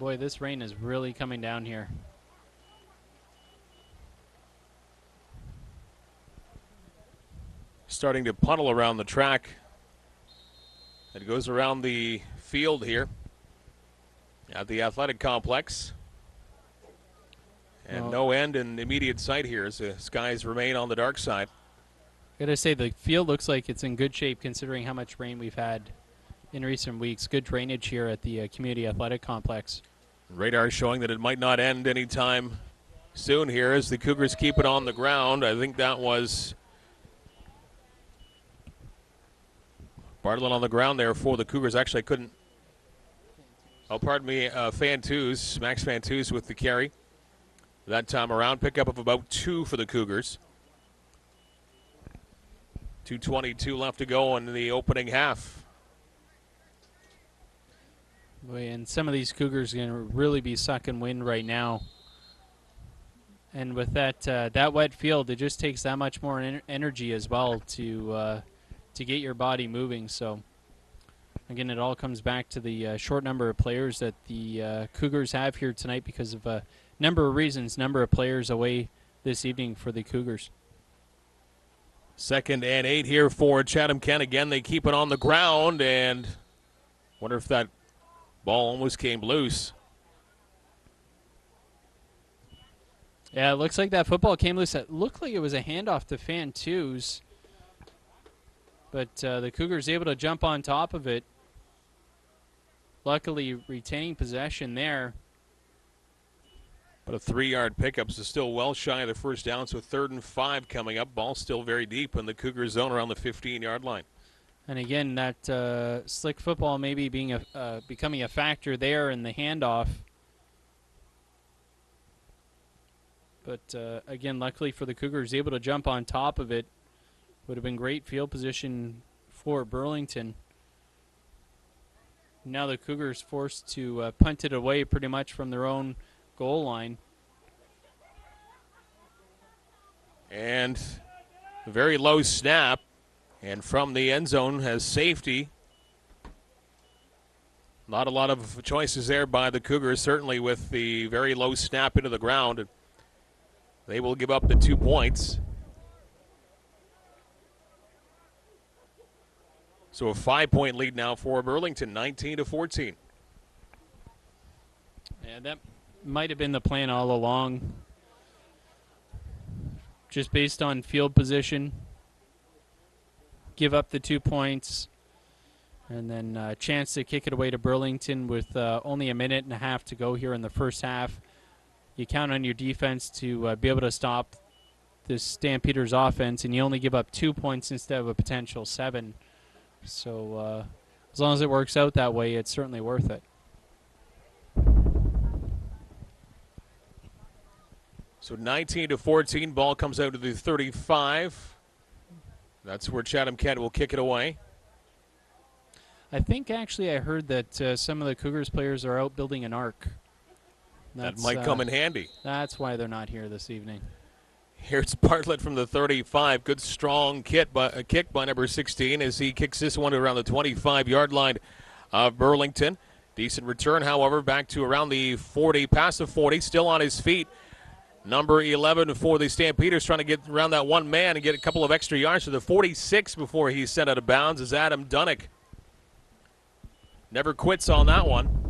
Boy, this rain is really coming down here. Starting to puddle around the track. It goes around the field here at the athletic complex. And no end in immediate sight here as the skies remain on the dark side. Gotta say, the field looks like it's in good shape considering how much rain we've had in recent weeks. Good drainage here at the community athletic complex. Radar showing that it might not end anytime soon here as the Cougars keep it on the ground. I think that was Bartlett on the ground there for the Cougars. Actually, I couldn't. Oh, pardon me, Max Fantuz with the carry. that time around. Pickup of about 2 for the Cougars. 2:22 left to go in the opening half. Boy, and some of these Cougars are going to really be sucking wind right now. And with that wet field, it just takes that much more energy as well to get your body moving. So, again, it all comes back to the short number of players that the Cougars have here tonight because of a number of reasons, number of players away this evening for the Cougars. 2nd and 8 here for Chatham-Kent. Again, they keep it on the ground, and wonder if that ball almost came loose. Yeah, it looks like that football came loose. It looked like it was a handoff to Fan Twos, but the Cougars able to jump on top of it. Luckily, retaining possession there. But a 3-yard pickup is still well shy of the first down, so 3rd and 5 coming up. Ball still very deep in the Cougar zone around the 15-yard line. And again, that slick football maybe being becoming a factor there in the handoff. But again, luckily for the Cougars, able to jump on top of it. Would have been great field position for Burlington. Now the Cougars forced to punt it away pretty much from their own goal line. And a very low snap. And from the end zone has safety. Not a lot of choices there by the Cougars, certainly with the very low snap into the ground. They will give up the 2 points. So a 5-point lead now for Burlington, 19-14. Yeah, that might have been the plan all along. Just based on field position. Give up the 2 points. And then a chance to kick it away to Burlington with only a minute and a half to go here in the first half. You count on your defense to be able to stop this Stampeders offense, and you only give up 2 points instead of a potential 7. So as long as it works out that way, it's certainly worth it. So 19-14, ball comes out to the 35. That's where Chatham-Kent will kick it away. I think actually I heard that some of the Cougars players are out building an ark. That might come in handy. That's why they're not here this evening. Here's Bartlett from the 35. Good strong kick by number 16 as he kicks this one around the 25-yard line of Burlington. Decent return, however, back to around the 40, past the 40, still on his feet. Number 11 for the Stampeders, trying to get around that one man and get a couple of extra yards to the 46 before he's sent out of bounds is Adam Dunnick. Never quits on that one.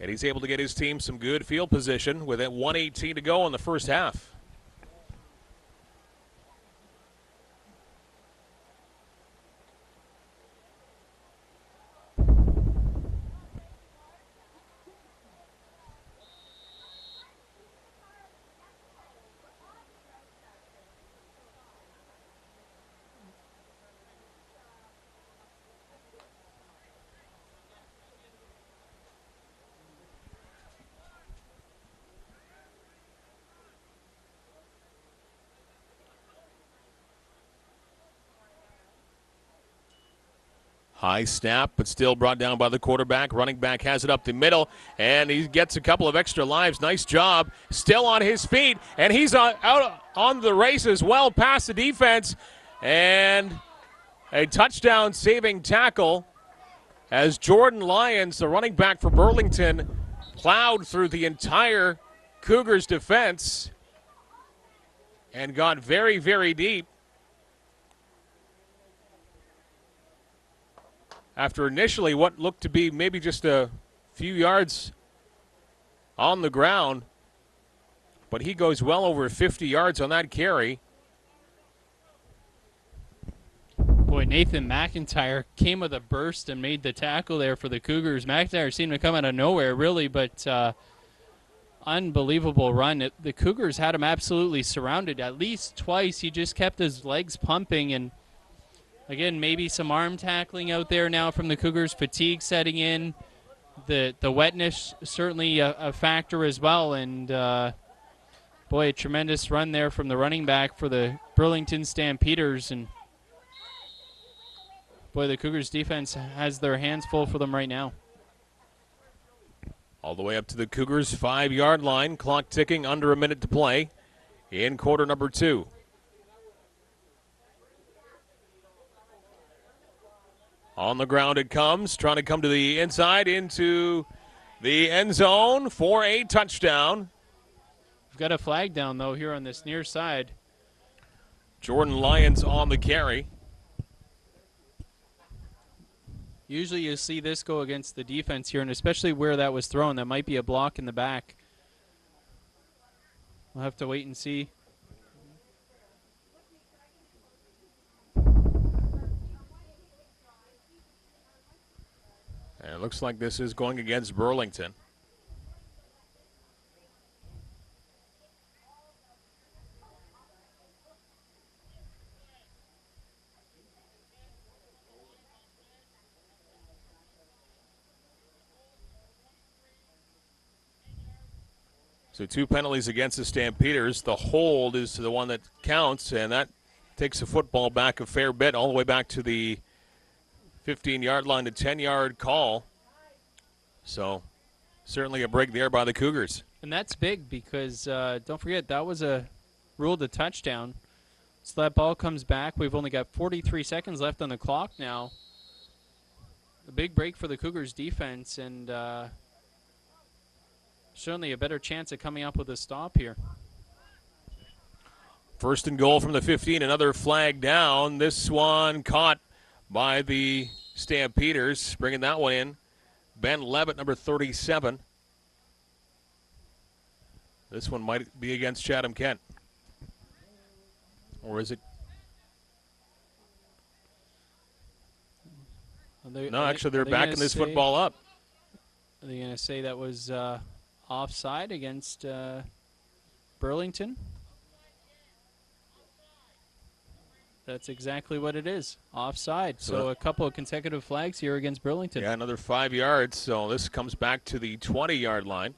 And he's able to get his team some good field position with 1:18 to go in the first half. High snap, but still brought down by the quarterback. Running back has it up the middle, and he gets a couple of extra lives. Nice job. Still on his feet, and he's out on the race as well, past the defense. And a touchdown-saving tackle as Jordan Lyons, the running back for Burlington, plowed through the entire Cougars defense and got very, very deep. After initially what looked to be maybe just a few yards on the ground. But he goes well over 50 yards on that carry. Boy, Nathan McIntyre came with a burst and made the tackle there for the Cougars. McIntyre seemed to come out of nowhere, really, but unbelievable run. The Cougars had him absolutely surrounded at least twice. He just kept his legs pumping, and again, maybe some arm tackling out there now from the Cougars. Fatigue setting in. The wetness certainly a factor as well. And Boy, a tremendous run there from the running back for the Burlington Stampeders. And boy, the Cougars defense has their hands full for them right now. All the way up to the Cougars' 5-yard line. Clock ticking, under a minute to play in quarter number 2. On the ground it comes, trying to come to the inside into the end zone for a touchdown. We've got a flag down, though, here on this near side. Jordan Lyons on the carry. Usually you see this go against the defense here, and especially where that was thrown. That might be a block in the back. We'll have to wait and see. And it looks like this is going against Burlington. So 2 penalties against the Stampeders. The hold is the one that counts, and that takes the football back a fair bit, all the way back to the 15-yard line to 10-yard call. So certainly a break there by the Cougars. And that's big because, don't forget, that was ruled a touchdown. So that ball comes back. We've only got 43 seconds left on the clock now. A big break for the Cougars defense, and certainly a better chance of coming up with a stop here. First and goal from the 15, another flag down. This one caught by the Stampeders, bringing that one in. Ben Levitt, number 37. This one might be against Chatham-Kent. Or is it? No, actually, they're backing this football up. Are they going to say that was offside against Burlington? That's exactly what it is, offside. So a couple of consecutive flags here against Burlington. Yeah, another 5 yards. So this comes back to the 20-yard line.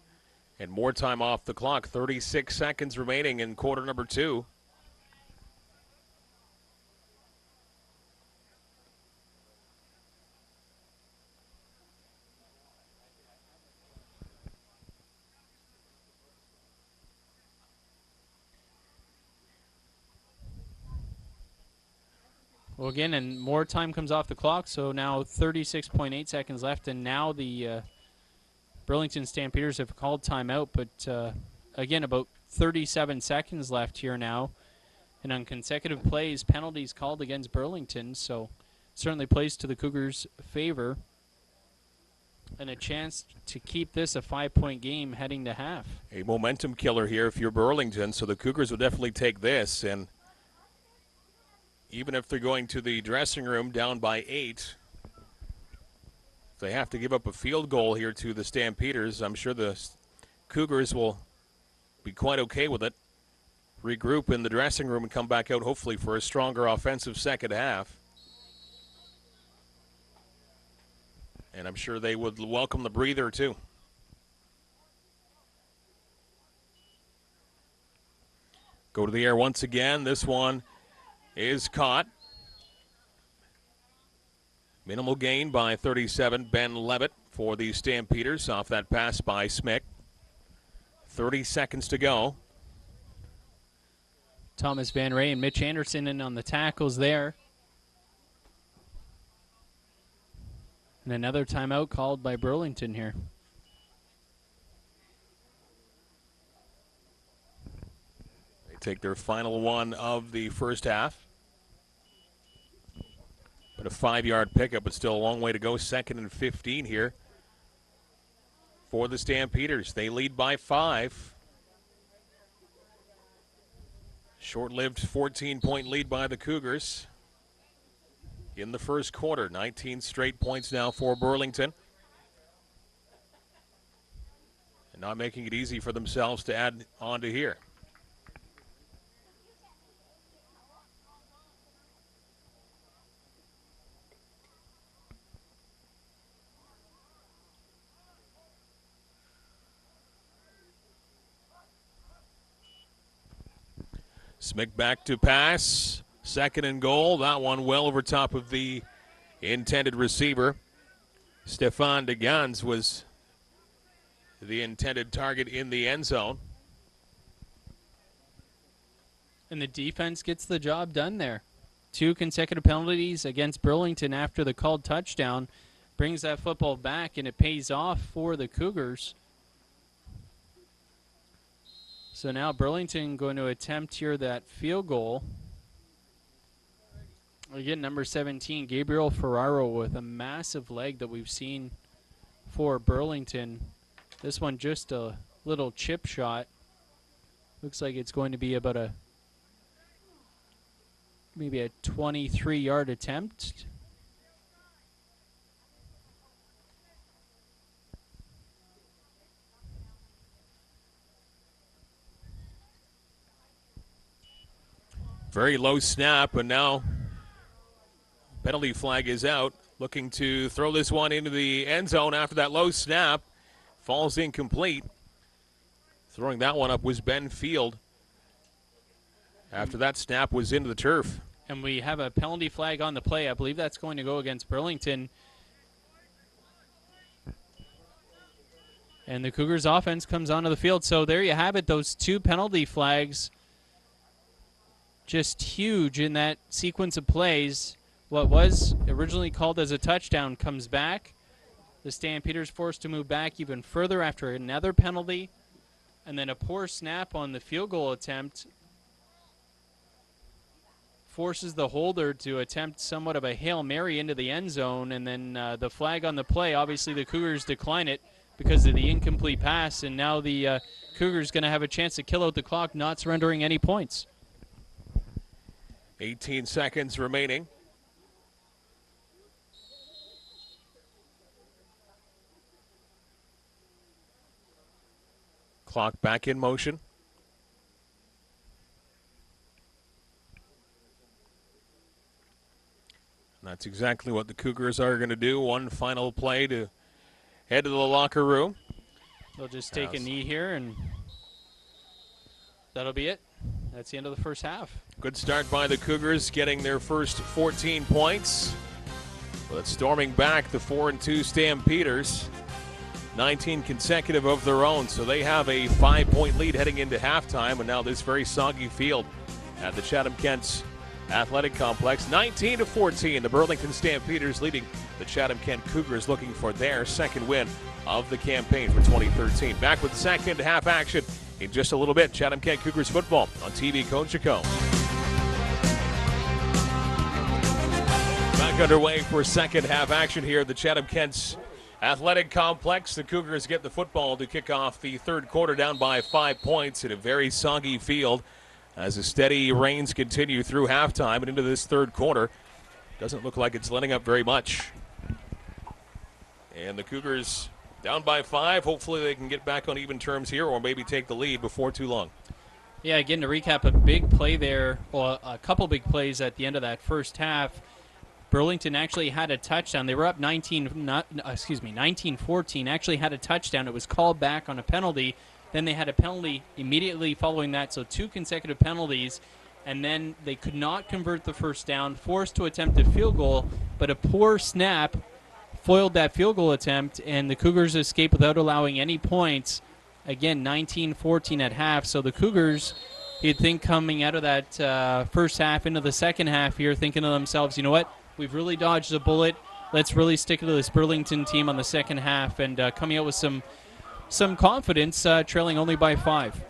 And more time off the clock. 36 seconds remaining in quarter number 2. Well, again, and more time comes off the clock, so now 36.8 seconds left, and now the Burlington Stampeders have called timeout, but again, about 37 seconds left here now, and on consecutive plays, penalties called against Burlington, so certainly plays to the Cougars' favor, and a chance to keep this a 5-point game heading to half. A momentum killer here if you're Burlington, so the Cougars will definitely take this, and even if they're going to the dressing room down by 8, if they have to give up a field goal here to the Stampeders, I'm sure the Cougars will be quite okay with it. Regroup in the dressing room and come back out hopefully for a stronger offensive second half. And I'm sure they would welcome the breather too. Go to the air once again. This one is caught. Minimal gain by 37. Ben Levitt for the Stampeders off that pass by Smick. 30 seconds to go. Thomas Van Ray and Mitch Anderson in on the tackles there. And another timeout called by Burlington here. They take their final one of the first half. But a 5-yard pickup, but still a long way to go. 2nd and 15 here for the Stampeders. They lead by 5. Short-lived 14-point lead by the Cougars in the first quarter. 19 straight points now for Burlington. And not making it easy for themselves to add on to here. Smick back to pass. Second and goal. That one well over top of the intended receiver. Stefan DeGans was the intended target in the end zone. And the defense gets the job done there. 2 consecutive penalties against Burlington after the called touchdown brings that football back, and it pays off for the Cougars. So now Burlington going to attempt here that field goal. Again, number 17, Gabriel Ferraro, with a massive leg that we've seen for Burlington. This one just a little chip shot. Looks like it's going to be about maybe a 23-yard attempt. Very low snap, and now penalty flag is out. Looking to throw this one into the end zone after that low snap. Falls incomplete. Throwing that one up was Ben Field after that snap was into the turf. And we have a penalty flag on the play. I believe that's going to go against Burlington. And the Cougars offense comes onto the field. So there you have it, those 2 penalty flags. Just huge in that sequence of plays. What was originally called as a touchdown comes back. The Stampeders forced to move back even further after another penalty. And then a poor snap on the field goal attempt forces the holder to attempt somewhat of a Hail Mary into the end zone. And then the flag on the play, obviously the Cougars decline it because of the incomplete pass. And now the Cougars going to have a chance to kill out the clock, not surrendering any points. 18 seconds remaining. Clock back in motion. And that's exactly what the Cougars are going to do. One final play to head to the locker room. They'll just take a knee here, and that'll be it. That's the end of the first half. Good start by the Cougars, getting their first 14 points. But storming back the 4-2 Stampeders. 19 consecutive of their own, so they have a 5-point lead heading into halftime. And now this very soggy field at the Chatham-Kent Athletic Complex. 19-14, the Burlington Stampeders leading the Chatham-Kent Cougars, looking for their second win of the campaign for 2013. Back with second half action in just a little bit. Chatham-Kent Cougars football on TV Cogeco. Back underway for second half action here at the Chatham-Kent Athletic Complex. The Cougars get the football to kick off the third quarter, down by 5 points in a very soggy field as the steady rains continue through halftime and into this third quarter. Doesn't look like it's letting up very much. And the Cougars down by 5. Hopefully they can get back on even terms here, or maybe take the lead before too long. Yeah, again, to recap, a big play there, or a couple big plays at the end of that first half. Burlington actually had a touchdown. They were up 19-14, actually had a touchdown. It was called back on a penalty. Then they had a penalty immediately following that, so 2 consecutive penalties. And then they could not convert the first down, forced to attempt a field goal, but a poor snap foiled that field goal attempt, and the Cougars escaped without allowing any points. Again, 19-14 at half, so the Cougars, you'd think coming out of that first half into the second half here, thinking to themselves, you know what? We've really dodged a bullet. Let's really stick to this Burlington team on the second half, and coming out with some confidence, trailing only by 5.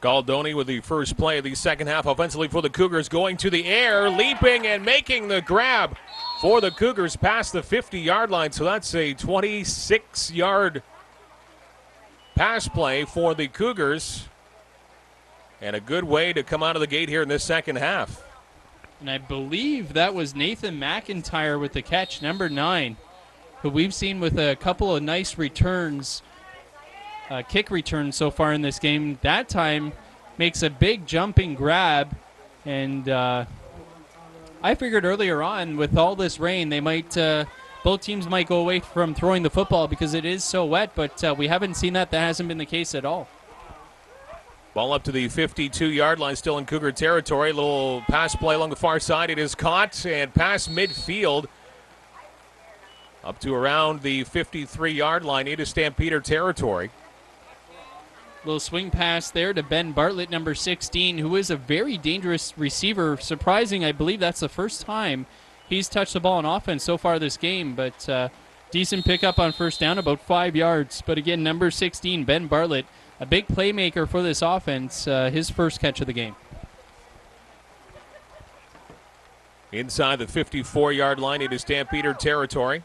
Galdoni with the first play of the second half offensively for the Cougars, going to the air, leaping and making the grab for the Cougars past the 50-yard line. So that's a 26-yard pass play for the Cougars, and a good way to come out of the gate here in this second half. And I believe that was Nathan McIntyre with the catch, number 9, who we've seen with a couple of nice returns, kick returns so far in this game. That time makes a big jumping grab, and I figured earlier on with all this rain, they might both teams might go away from throwing the football because it is so wet, but we haven't seen that. That hasn't been the case at all. Ball up to the 52-yard line, still in Cougar territory. Little pass play along the far side. It is caught and past midfield up to around the 53-yard line into Stampeder territory. Little swing pass there to Ben Bartlett, number 16, who is a very dangerous receiver. Surprising, I believe that's the first time he's touched the ball on offense so far this game, but decent pickup on first down, about 5 yards. But again, number 16, Ben Bartlett, a big playmaker for this offense, his first catch of the game. Inside the 54-yard line into Stampeder territory.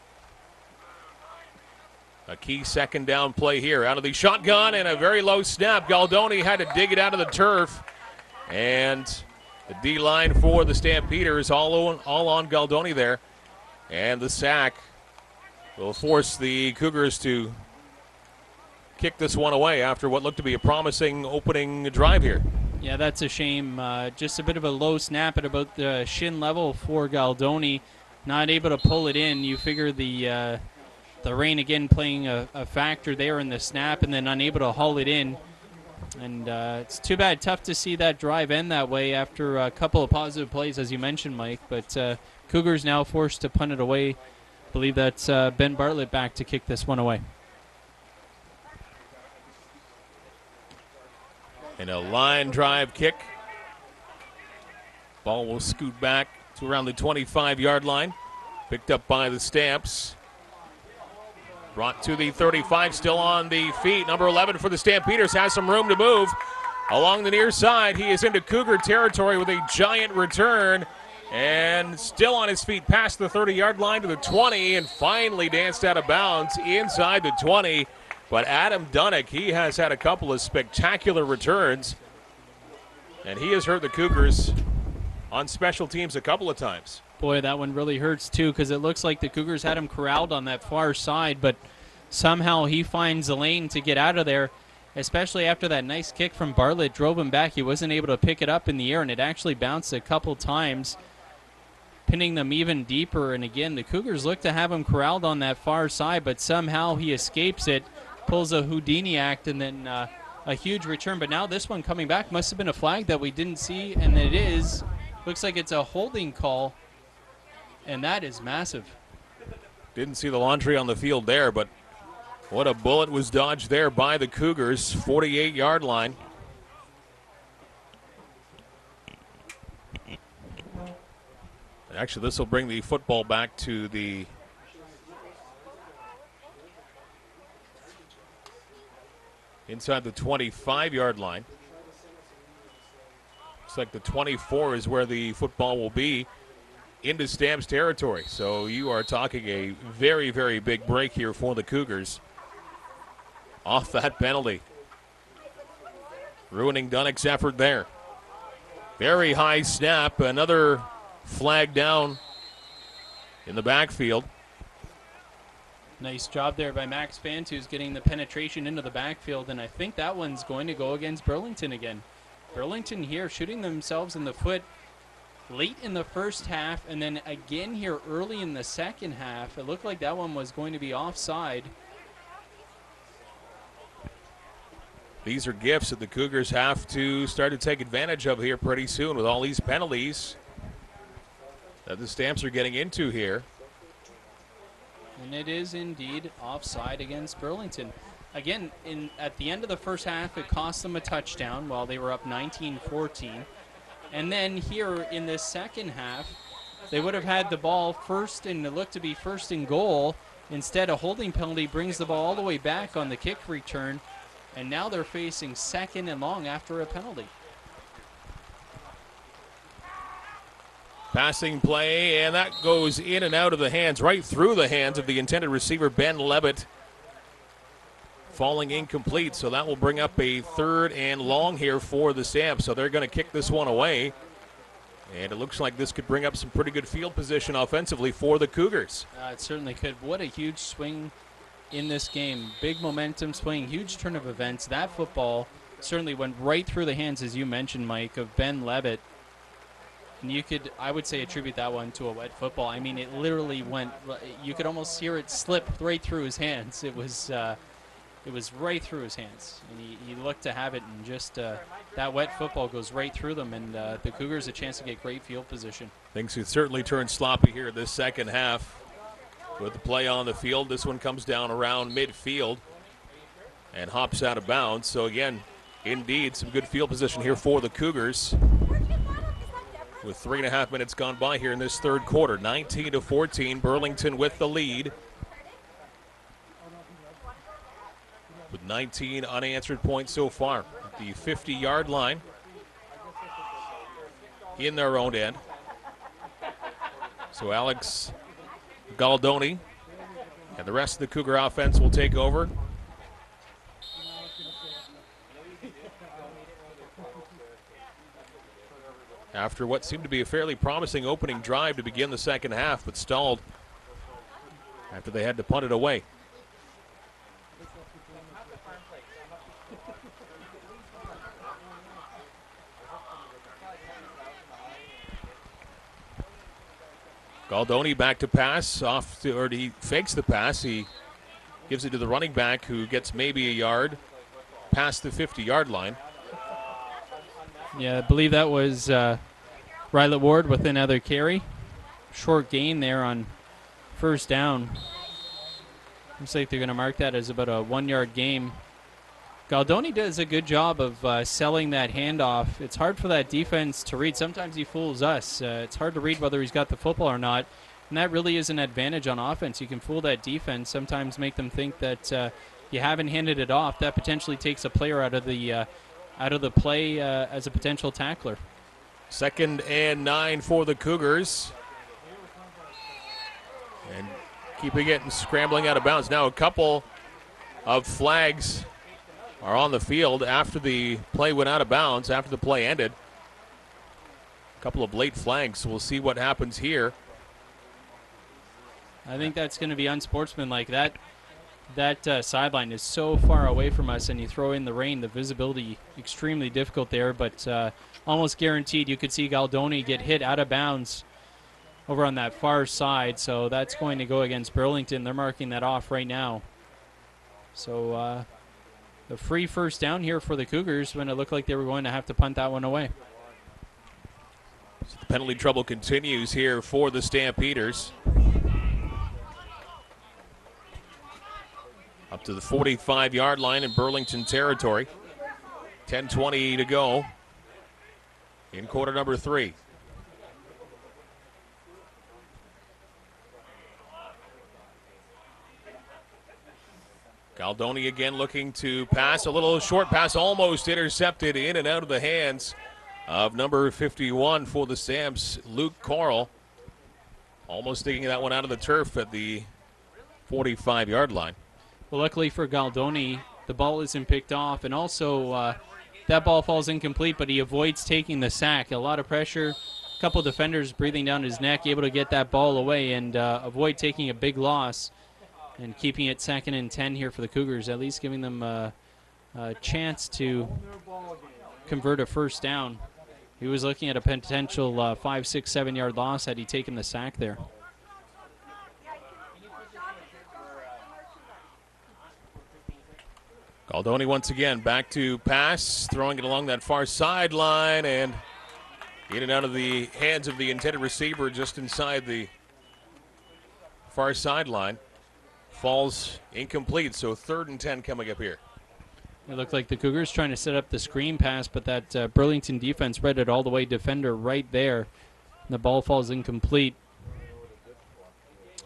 A key second down play here. Out of the shotgun and a very low snap. Galdoni had to dig it out of the turf. And the D-line for the Stampeders all on Galdoni there. And the sack will force the Cougars to kick this one away after what looked to be a promising opening drive here. Yeah, that's a shame. Just a bit of a low snap at about the shin level for Galdoni. Not able to pull it in. You figure the rain again playing a factor there in the snap, and then unable to haul it in. And it's too bad. Tough to see that drive end that way after a couple of positive plays, as you mentioned, Mike. But Cougars now forced to punt it away. I believe that's Ben Bartlett back to kick this one away. And a line drive kick. Ball will scoot back to around the 25-yard line. Picked up by the Stamps. Brought to the 35, still on the feet. Number 11 for the Stampeders has some room to move. Along the near side, he is into Cougar territory with a giant return. And still on his feet past the 30-yard line to the 20, and finally danced out of bounds inside the 20. But Adam Dunnick, he has had a couple of spectacular returns. And he has hurt the Cougars on special teams a couple of times. Boy, that one really hurts, too, because it looks like the Cougars had him corralled on that far side, but somehow he finds a lane to get out of there, especially after that nice kick from Bartlett drove him back. He wasn't able to pick it up in the air, and it actually bounced a couple times, pinning them even deeper. And again, the Cougars look to have him corralled on that far side, but somehow he escapes it, pulls a Houdini act, and then a huge return. But now this one coming back must have been a flag that we didn't see, and it is. Looks like it's a holding call. And that is massive. Didn't see the laundry on the field there, but what a bullet was dodged there by the Cougars, 48-yard line. Actually, this will bring the football back to the inside the 25-yard line. Looks like the 24 is where the football will be, into Stamps territory. So you are talking a very, very big break here for the Cougars off that penalty. Ruining Dunnick's effort there. Very high snap. Another flag down in the backfield. Nice job there by Max Bantus getting the penetration into the backfield, and I think that one's going to go against Burlington again. Burlington here shooting themselves in the foot late in the first half, and then again here early in the second half. It looked like that one was going to be offside. These are gifts that the Cougars have to start to take advantage of here pretty soon with all these penalties that the Stamps are getting into here. And it is indeed offside against Burlington. Again, at the end of the first half, it cost them a touchdown while they were up 19-14. And then here in the second half, they would have had the ball first, and it looked to be first and goal. Instead, a holding penalty brings the ball all the way back on the kick return, and now they're facing second and long after a penalty. Passing play, and that goes in and out of the hands, right through the hands of the intended receiver, Ben Levitt. Falling incomplete, so that will bring up a third and long here for the Stamps. So they're going to kick this one away. And it looks like this could bring up some pretty good field position offensively for the Cougars. It certainly could. What a huge swing in this game. Big momentum swing, huge turn of events. That football certainly went right through the hands, as you mentioned, Mike, of Ben Levitt. And you could, I would say, attribute that one to a wet football. I mean, it literally went, you could almost hear it slip right through his hands. It was it was right through his hands. And he looked to have it, and just that wet football goes right through them, and the Cougars a chance to get great field position. Things have certainly turned sloppy here this second half with the play on the field. This one comes down around midfield and hops out of bounds. So again, indeed, some good field position here for the Cougars. With 3.5 minutes gone by here in this third quarter. 19-14, Burlington with the lead. With 19 unanswered points so far. At the 50-yard line in their own end. So Alex Galdoni and the rest of the Cougar offense will take over. After what seemed to be a fairly promising opening drive to begin the second half, but stalled after they had to punt it away. Galdoni back to pass, or he fakes the pass. He gives it to the running back, who gets maybe a yard past the 50-yard line. Yeah, I believe that was Rylet Ward with another carry. Short gain there on first down. Looks like they're going to mark that as about a 1-yard gain. Galdoni does a good job of selling that handoff. It's hard for that defense to read. Sometimes he fools us. It's hard to read whether he's got the football or not, and that really is an advantage on offense. You can fool that defense, sometimes make them think that you haven't handed it off. That potentially takes a player out of the play as a potential tackler. 2nd and 9 for the Cougars. And keeping it and scrambling out of bounds. Now a couple of flags are on the field after the play went out of bounds, after the play ended. A couple of late flags, so we'll see what happens here. I think that's going to be unsportsmanlike. That sideline is so far away from us, and you throw in the rain, the visibility extremely difficult there, but almost guaranteed you could see Galdoni get hit out of bounds over on that far side, so that's going to go against Burlington. They're marking that off right now. So the free first down here for the Cougars when it looked like they were going to have to punt that one away. So the penalty trouble continues here for the Stampeders. Up to the 45-yard line in Burlington territory. 10:20 to go in quarter number 3. Galdoni again looking to pass. A little short pass almost intercepted in and out of the hands of number 51 for the Stamps, Luke Corral. Almost digging that one out of the turf at the 45-yard line. Well, luckily for Galdoni, the ball isn't picked off, and also that ball falls incomplete, but he avoids taking the sack. A lot of pressure, a couple defenders breathing down his neck, able to get that ball away and avoid taking a big loss and keeping it 2nd and 10 here for the Cougars, at least giving them a chance to convert a first down. He was looking at a potential 5, 6, 7-yard loss had he taken the sack there. Galdoni once again back to pass, throwing it along that far sideline and in and out of the hands of the intended receiver just inside the far sideline. Falls incomplete, so 3rd and 10 coming up here. It looked like the Cougars trying to set up the screen pass, but that Burlington defense read it all the way, defender right there. And the ball falls incomplete.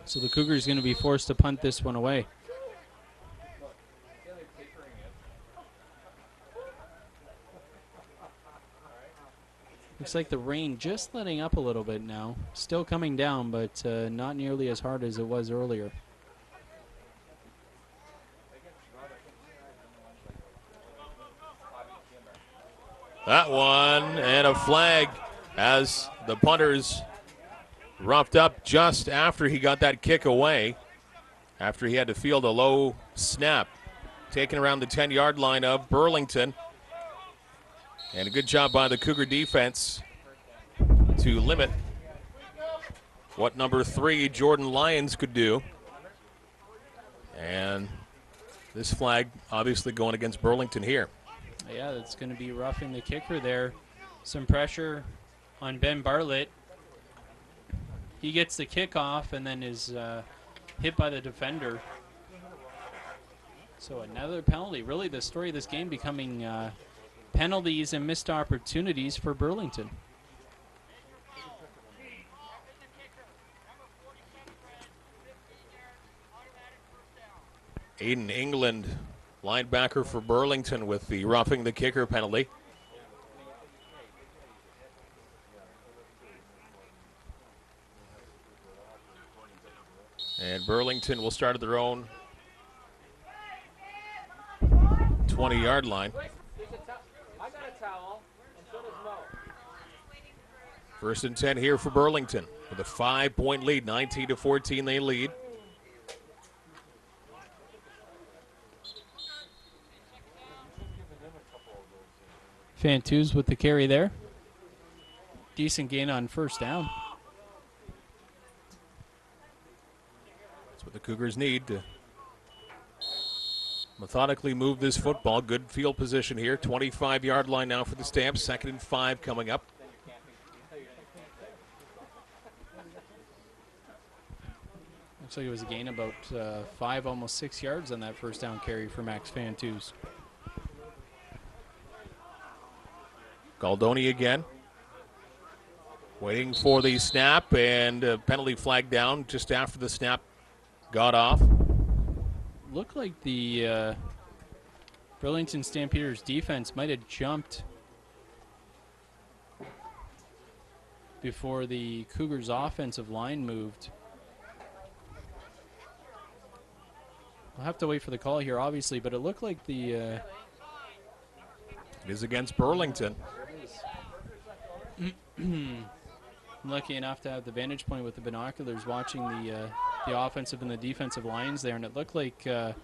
So the Cougars going to be forced to punt this one away. Looks like the rain just letting up a little bit now. Still coming down, but not nearly as hard as it was earlier. That one, and a flag as the punters roughed up just after he got that kick away, after he had to field a low snap. Taken around the 10-yard line of Burlington. And a good job by the Cougar defense to limit what number 3, Jordan Lyons, could do. And This flag obviously going against Burlington here. Yeah, that's going to be roughing the kicker there. Some pressure on Ben Bartlett. He gets the kickoff and then is hit by the defender. So another penalty. Really the story of this game becoming penalties and missed opportunities for Burlington. Aiden England, linebacker for Burlington, with the roughing the kicker penalty. And Burlington will start at their own 20-yard line. First and 10 here for Burlington with a 5-point lead, 19-14 they lead. Fantus with the carry there. Decent gain on first down. That's what the Cougars need to methodically move this football. Good field position here. 25-yard line now for the Stamps. 2nd and 5 coming up. Looks like it was a gain about 5, almost 6 yards on that first down carry for Max Fantus. Galdoni again. Waiting for the snap, and a penalty flag down just after the snap got off. Looked like the Burlington Stampeders defense might have jumped before the Cougars offensive line moved. We'll have to wait for the call here, obviously, but it looked like the... It is against Burlington. I'm lucky enough to have the vantage point with the binoculars watching the offensive and the defensive lines there, and it looked like the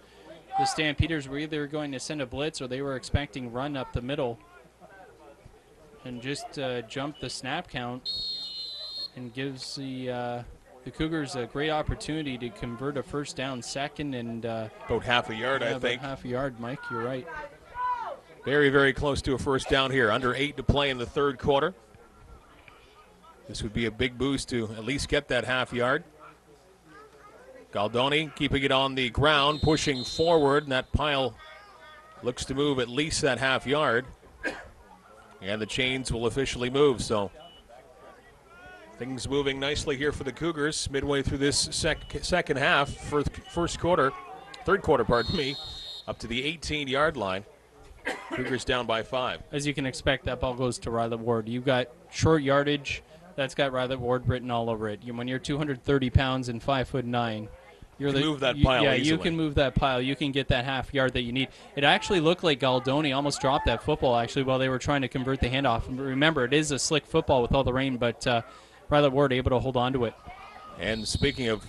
Stampeders were either going to send a blitz or they were expecting run up the middle and just jump the snap count, and gives the Cougars a great opportunity to convert a first down, 2nd and about half a yard, I think. About half a yard, Mike, you're right. Very, very close to a first down here. Under 8 to play in the 3rd quarter. This would be a big boost to at least get that half yard. Galdoni keeping it on the ground, pushing forward, and that pile looks to move at least that half yard. And the chains will officially move, so things moving nicely here for the Cougars midway through this second half, third quarter, pardon me, up to the 18-yard line. Cougars down by 5. As you can expect, that ball goes to Ryland Ward. You've got short yardage. That's got Ryland Ward written all over it. When you're 230 pounds and 5'9", you can move that pile easily. You can move that pile. You can get that half yard that you need. It actually looked like Galdoni almost dropped that football, actually, while they were trying to convert the handoff. Remember, it is a slick football with all the rain, but Ryland Ward able to hold on to it. And speaking of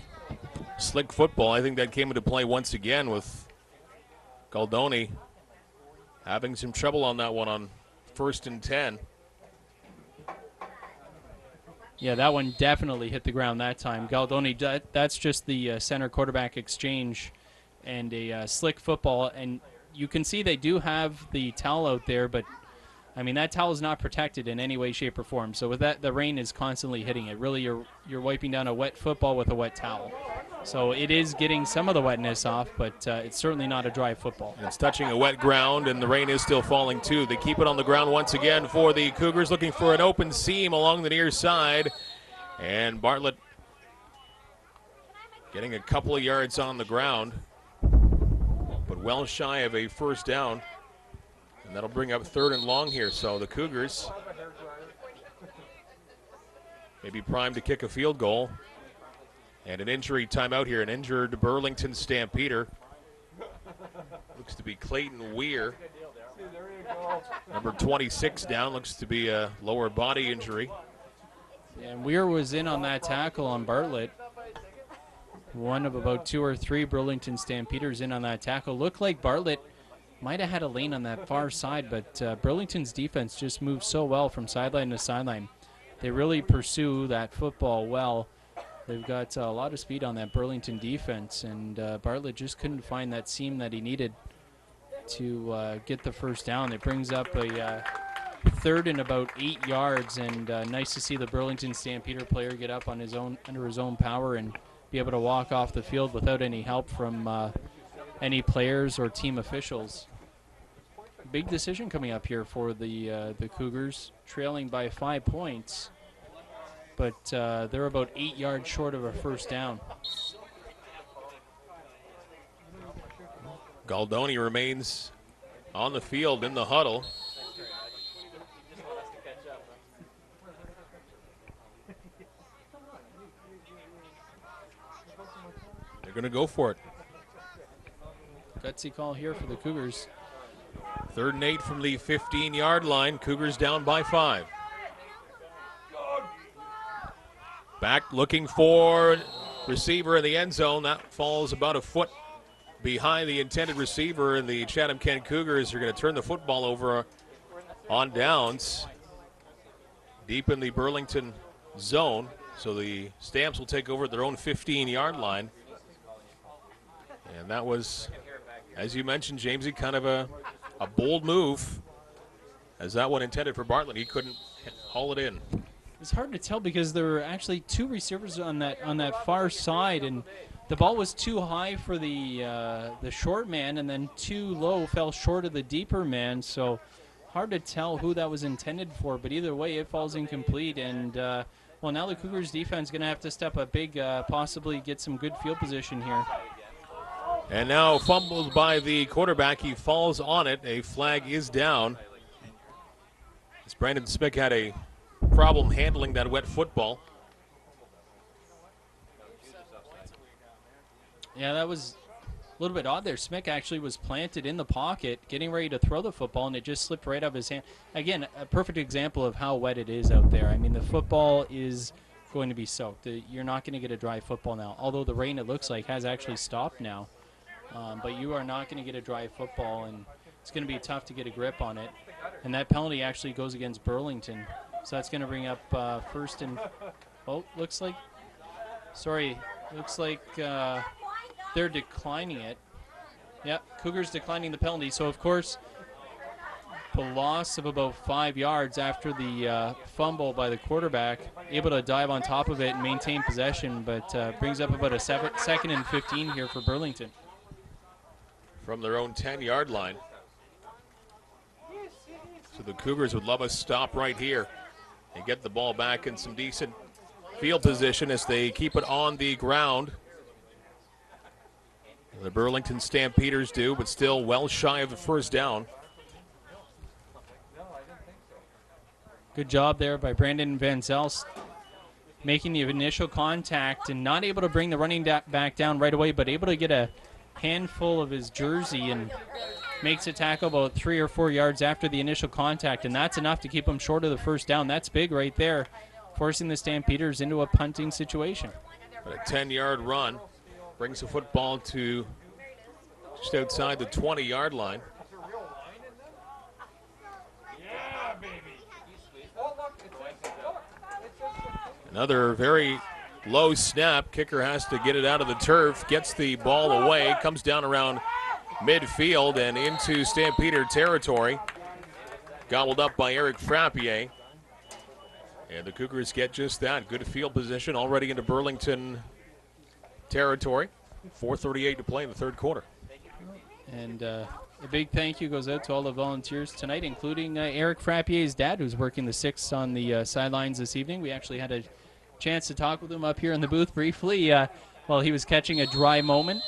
slick football, I think that came into play once again with Galdoni having some trouble on that one on 1st and 10. Yeah, that one definitely hit the ground that time. Galdoni, that's just the center quarterback exchange and a slick football. And you can see they do have the towel out there, but, I mean, that towel is not protected in any way, shape, or form. So with that, the rain is constantly hitting it. Really, you're wiping down a wet football with a wet towel. So it is getting some of the wetness off, but it's certainly not a dry football. It's touching a wet ground, and the rain is still falling, too. They keep it on the ground once again for the Cougars, looking for an open seam along the near side. And Bartlett getting a couple of yards on the ground, but well shy of a first down. And that'll bring up 3rd and long here. So the Cougars may be primed to kick a field goal. And an injury timeout here, an injured Burlington Stampeder. Looks to be Clayton Weir. Number 26 down, looks to be a lower body injury. And Weir was in on that tackle on Bartlett. One of about 2 or 3 Burlington Stampeders in on that tackle. Looked like Bartlett might have had a lane on that far side, but Burlington's defense just moves so well from sideline to sideline. They really pursue that football well. They've got a lot of speed on that Burlington defense, and Bartlett just couldn't find that seam that he needed to get the first down. It brings up a third and about 8 yards, and nice to see the Burlington Stampeder player get up on his own, under his own power, and be able to walk off the field without any help from any players or team officials. Big decision coming up here for the Cougars, trailing by 5 points, but they're about 8 yards short of a first down. Galdoni remains on the field in the huddle. They're going to go for it. Gutsy call here for the Cougars. 3rd and 8 from the 15-yard line. Cougars down by 5. Back looking for receiver in the end zone. That falls about a foot behind the intended receiver, and the Chatham-Kent Cougars are going to turn the football over on downs deep in the Burlington zone. So the Stamps will take over at their own 15-yard line. And that was, as you mentioned, Jamesy, kind of a bold move, as that one intended for Bartlett. He couldn't haul it in. It's hard to tell because there were actually 2 receivers on that far side, and the ball was too high for the short man, and then too low, fell short of the deeper man. So hard to tell who that was intended for, but either way, it falls incomplete. And well, now the Cougars defense going to have to step up big, possibly get some good field position here. And now fumbled by the quarterback. He falls on it. A flag is down, as Brandon Smick had a problem handling that wet football. Yeah, that was a little bit odd there. Smick actually was planted in the pocket, getting ready to throw the football, and it just slipped right out of his hand. Again, a perfect example of how wet it is out there. I mean, the football is going to be soaked. You're not going to get a dry football now, although the rain, it looks like, has actually stopped now. But you are not going to get a dry football, and it's going to be tough to get a grip on it. And that penalty actually goes against Burlington. So that's going to bring up first and, oh, looks like they're declining it. Yep, Cougars declining the penalty. So, of course, the loss of about 5 yards after the fumble by the quarterback, able to dive on top of it and maintain possession, but brings up about a 2nd and 15 here for Burlington. From their own 10-yard line. So the Cougars would love a stop right here and get the ball back in some decent field position as they keep it on the ground. The Burlington Stampeders do, but still well shy of the first down. Good job there by Brandon Van Zelst, making the initial contact and not able to bring the running back down right away, but able to get a handful of his jersey and makes a tackle about 3 or 4 yards after the initial contact, and that's enough to keep him short of the first down. That's big right there, forcing the Stampeders into a punting situation. But a 10-yard run brings the football to just outside the 20-yard line. Another very low snap. Kicker has to get it out of the turf, gets the ball away, comes down around midfield and into Stampeder territory. Gobbled up by Eric Frappier. And the Cougars get just that. Good field position already into Burlington territory. 4:38 to play in the third quarter. And a big thank you goes out to all the volunteers tonight, including Eric Frappier's dad, who's working the sixth on the sidelines this evening. We actually had a chance to talk with him up here in the booth briefly while he was catching a dry moment.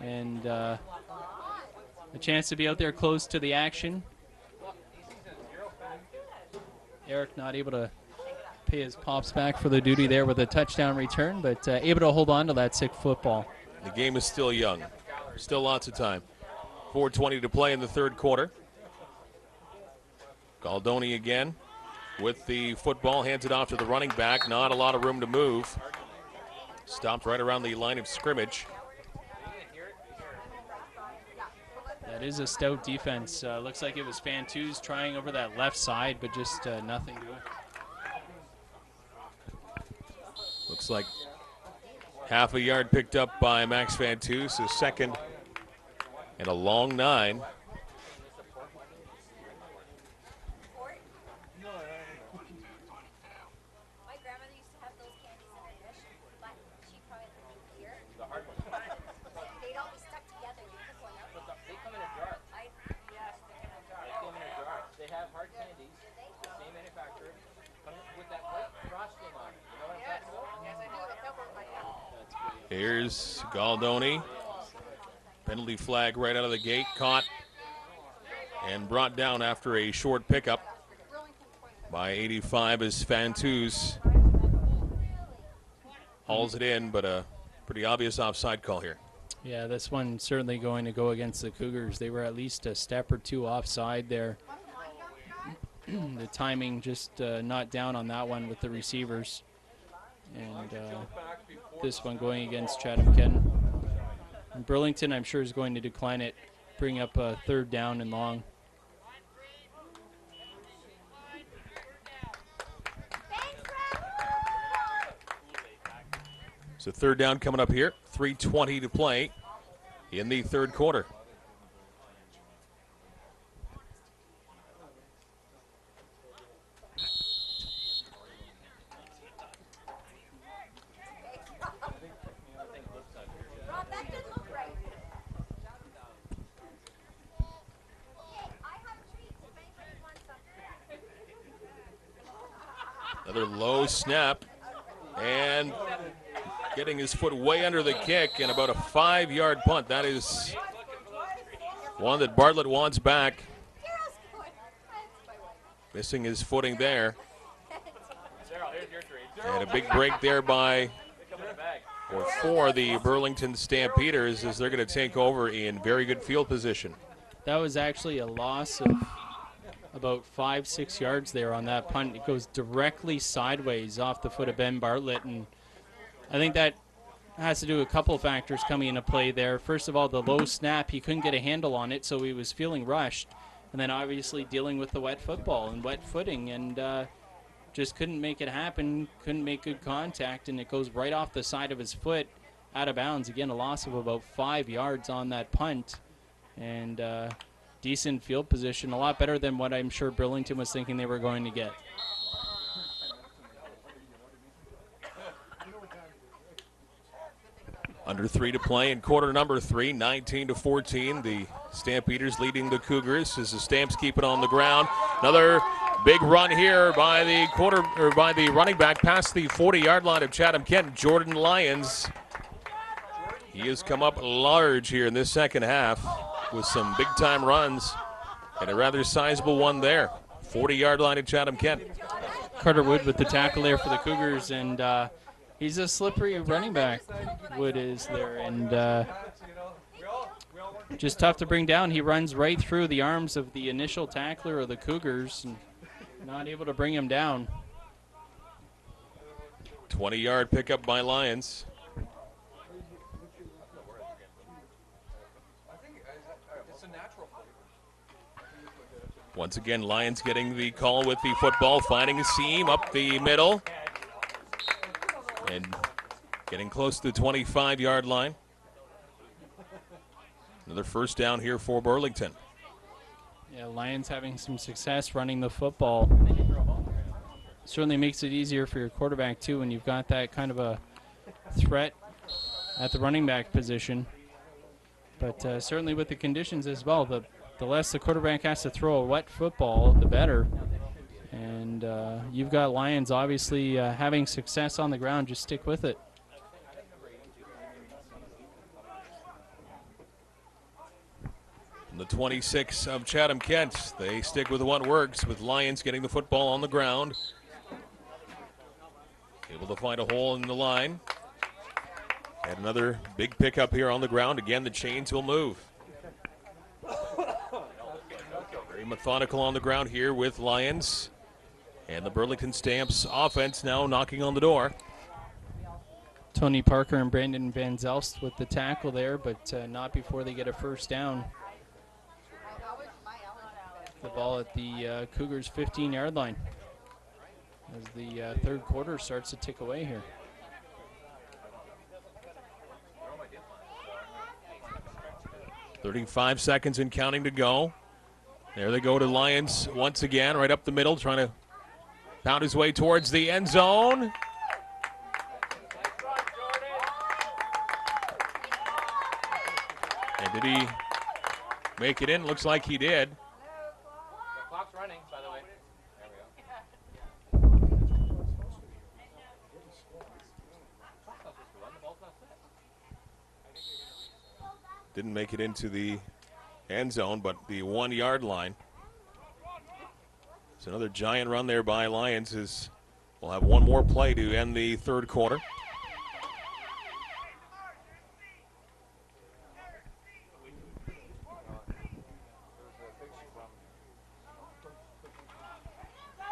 And a chance to be out there close to the action. Eric not able to pay his pops back for the duty there with a touchdown return, but able to hold on to that sick football. The game is still young. Still lots of time. 4:20 to play in the third quarter. Galdoni again with the football, hands it off to the running back. Not a lot of room to move. Stopped right around the line of scrimmage. That is a stout defense. Looks like it was Fantus trying over that left side, but just nothing doing. Looks like Half a yard picked up by Max Fantu, so second and a long 9. Here's Galdoni. Penalty flag right out of the gate. Caught and brought down after a short pickup by 85 as Fantus hauls it in, but a pretty obvious offside call here. Yeah, this one certainly going to go against the Cougars. They were at least a step or two offside there. The timing just not down on that one with the receivers. And this one going against Chatham-Kent. And Burlington, I'm sure, is going to decline it, bring up a 3rd down and long. So 3rd down coming up here. 3:20 to play in the 3rd quarter. Another low snap, and getting his foot way under the kick, and about a 5-yard punt. That is one that Bartlett wants back. Missing his footing there. And a big break there for the Burlington Stampeders as they're going to take over in very good field position. That was actually a loss of about 5-6 yards there on that punt. It goes directly sideways off the foot of Ben Bartlett, and I think that has to do with a couple of factors coming into play there. First of all, the low snap, he couldn't get a handle on it, so he was feeling rushed. And then obviously dealing with the wet football and wet footing, and just couldn't make it happen, couldn't make good contact, and it goes right off the side of his foot out of bounds. Again, a loss of about 5 yards on that punt. And decent field position, a lot better than what I'm sure Burlington was thinking they were going to get. Under 3 to play in quarter number 3, 19-14. The Stampeders leading the Cougars as the Stamps keep it on the ground. Another big run here by the running back past the 40-yard line of Chatham-Kent, Jordan Lyons. He has come up large here in this second half with some big-time runs and a rather sizable one there. 40-yard line at Chatham-Kent. Carter Wood with the tackle there for the Cougars, and he's a slippery running back, Wood is there, and just tough to bring down. He runs right through the arms of the initial tackler of the Cougars, and not able to bring him down. 20-yard pickup by Lyons. Once again, Lyons getting the call with the football, finding a seam up the middle, and getting close to the 25-yard line. Another first down here for Burlington. Yeah, Lyons having some success running the football. Certainly makes it easier for your quarterback, too, when you've got that kind of a threat at the running back position. But certainly with the conditions as well, the less the quarterback has to throw a wet football, the better. And you've got Lyons obviously having success on the ground. Just stick with it. The 26 of Chatham-Kent. They stick with what works, with Lyons getting the football on the ground. Able to find a hole in the line. And another big pickup here on the ground. Again, the chains will move. Very methodical on the ground here with Lyons. And the Burlington Stamps offense now knocking on the door. Tony Parker and Brandon Van Zelst with the tackle there, but not before they get a first down. The ball at the Cougars' 15-yard line as the third quarter starts to tick away here. 35 seconds and counting to go. There they go to Lyons once again, right up the middle, trying to pound his way towards the end zone. And did he make it in? Looks like he did. The clock's running, by the way. Didn't make it into the end zone, but the 1 yard line. It's another giant run there by Lyons. We'll have one more play to end the third quarter.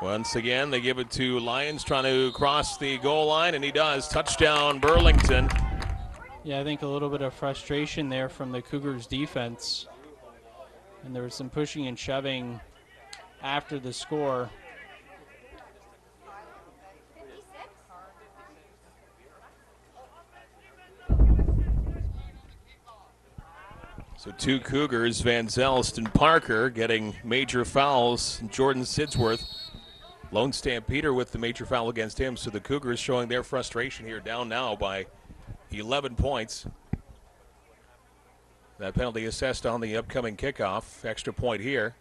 Once again, they give it to Lyons, trying to cross the goal line, and he does. Touchdown, Burlington. Yeah, I think a little bit of frustration there from the Cougars defense. And there was some pushing and shoving after the score. So 2 Cougars, Van Zelst and Parker, getting major fouls. Jordan Sidsworth, lone Stampeder, with the major foul against him. So the Cougars showing their frustration here, down now by 11 points. That penalty assessed on the upcoming kickoff. Extra point here.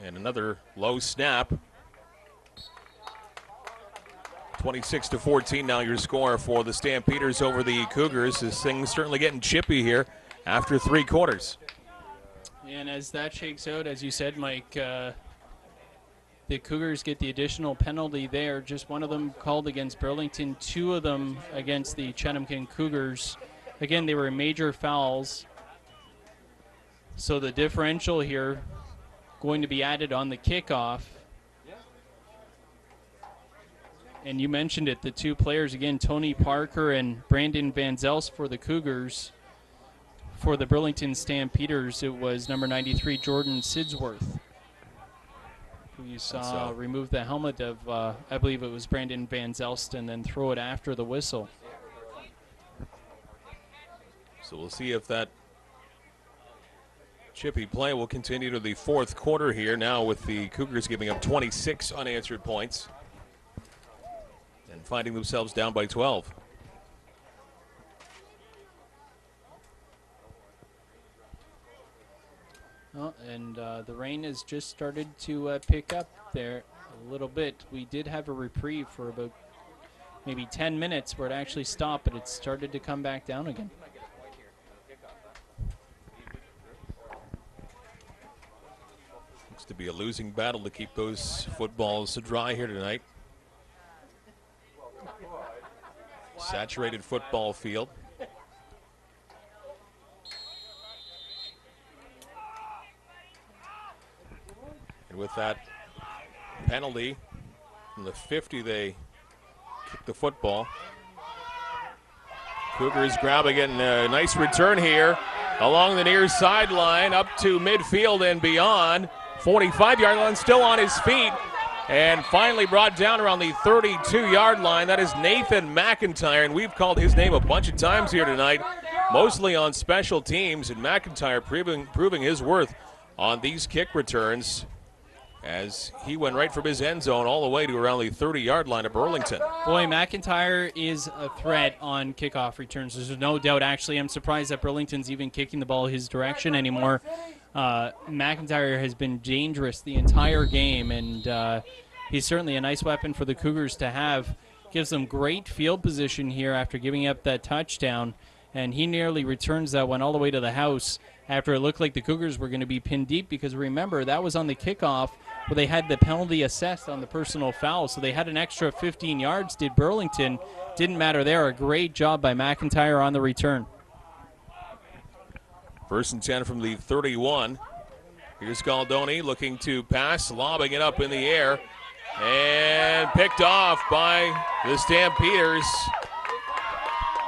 And another low snap. 26-14 now your score for the Stampeders over the Cougars. This thing's certainly getting chippy here after 3 quarters. And as that shakes out, as you said, Mike, the Cougars get the additional penalty there. Just one of them called against Burlington, 2 of them against the Chatham-Kent Cougars. Again, they were major fouls. So the differential here going to be added on the kickoff. And you mentioned it, the 2 players, again, Tony Parker and Brandon Van Zelst for the Cougars. For the Burlington Stampeders, it was number 93, Jordan Sidsworth, who you saw remove the helmet of, I believe it was Brandon Van Zelst, and then throw it after the whistle. So we'll see if that chippy play will continue to the fourth quarter here, now with the Cougars giving up 26 unanswered points and finding themselves down by 12. Oh, and the rain has just started to pick up there a little bit. We did have a reprieve for about maybe 10 minutes where it actually stopped, but it started to come back down again. Looks to be a losing battle to keep those footballs dry here tonight. Saturated football field. And with that penalty from the 50, they kick the football. Cougars grabbing it, and a nice return here along the near sideline up to midfield and beyond. 45-yard line, still on his feet, and finally brought down around the 32-yard line. That is Nathan McIntyre, and we've called his name a bunch of times here tonight, mostly on special teams, and McIntyre proving his worth on these kick returns, as he went right from his end zone all the way to around the 30-yard line of Burlington. Boy, McIntyre is a threat on kickoff returns. There's no doubt. Actually, I'm surprised that Burlington's even kicking the ball his direction anymore. McIntyre has been dangerous the entire game, and he's certainly a nice weapon for the Cougars to have. Gives them great field position here after giving up that touchdown, and he nearly returns that one all the way to the house after it looked like the Cougars were going to be pinned deep, because remember, that was on the kickoff where they had the penalty assessed on the personal foul, so they had an extra 15 yards, did Burlington. Didn't matter there. A great job by McIntyre on the return. 1st and 10 from the 31. Here's Galdoni looking to pass, lobbing it up in the air, and picked off by the Stampeders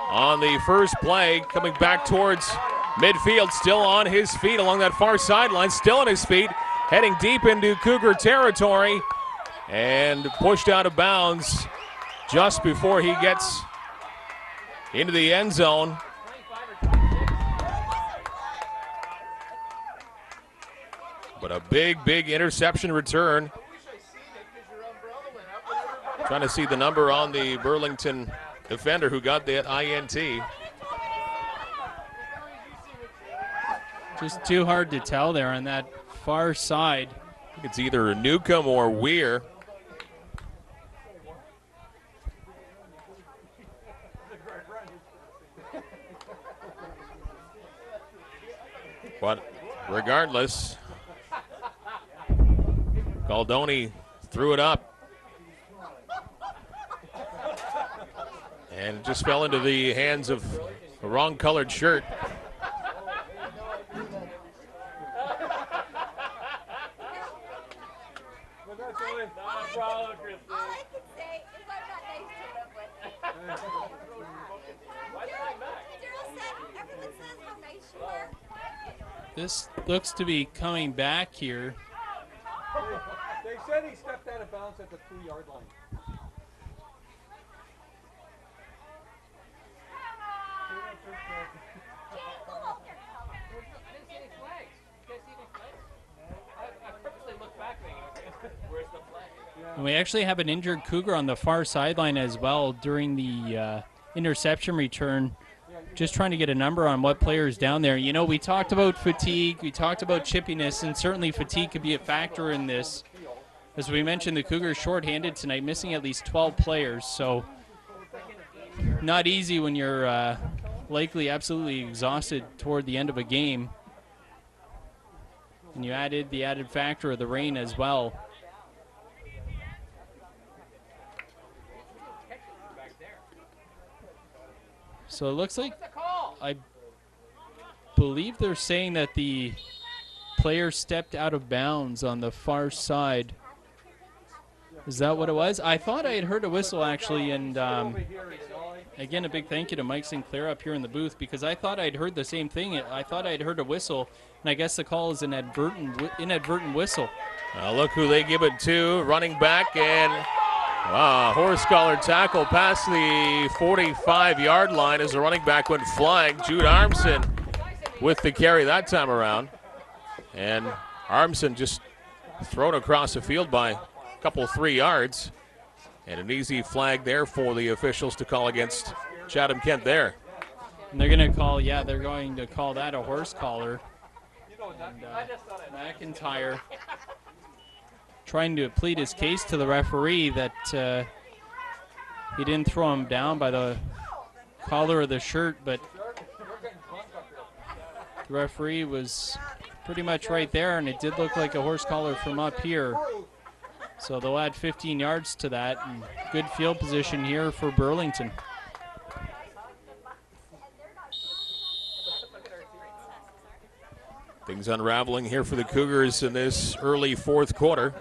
on the first play, coming back towards midfield, still on his feet along that far sideline, still on his feet, heading deep into Cougar territory, and pushed out of bounds just before he gets into the end zone. But a big, big interception return. Trying to see the number on the Burlington defender who got that INT. Just too hard to tell there on that far side. I think it's either Newcomb or Weir. But regardless, Galdoni threw it up. And it just fell into the hands of the wrong colored shirt. This looks to be coming back here. They said he stepped out of bounds at the 3-yard line. And we actually have an injured Cougar on the far sideline as well during the interception return. Just trying to get a number on what player's down there. You know, we talked about fatigue, we talked about chippiness, and certainly fatigue could be a factor in this. As we mentioned, the Cougars shorthanded tonight, missing at least 12 players, so not easy when you're likely absolutely exhausted toward the end of a game. And you added the added factor of the rain as well. So it looks like, I believe they're saying that the player stepped out of bounds on the far side. Is that what it was? I thought I had heard a whistle actually, and again, a big thank you to Mike Sinclair up here in the booth, because I thought I'd heard the same thing. I thought I'd heard a whistle, and I guess the call is an inadvertent whistle. Look who they give it to, running back, and wow, horse collar tackle past the 45-yard line as the running back went flying. Jude Armson with the carry that time around. And Armson just thrown across the field by a couple 3 yards. And an easy flag there for the officials to call against Chatham-Kent there. And they're going to call, they're going to call that a horse collar. And McIntyre trying to plead his case to the referee that he didn't throw him down by the collar of the shirt, but the referee was pretty much right there, and it did look like a horse collar from up here. So they'll add 15 yards to that, and good field position here for Burlington. Things unraveling here for the Cougars in this early fourth quarter.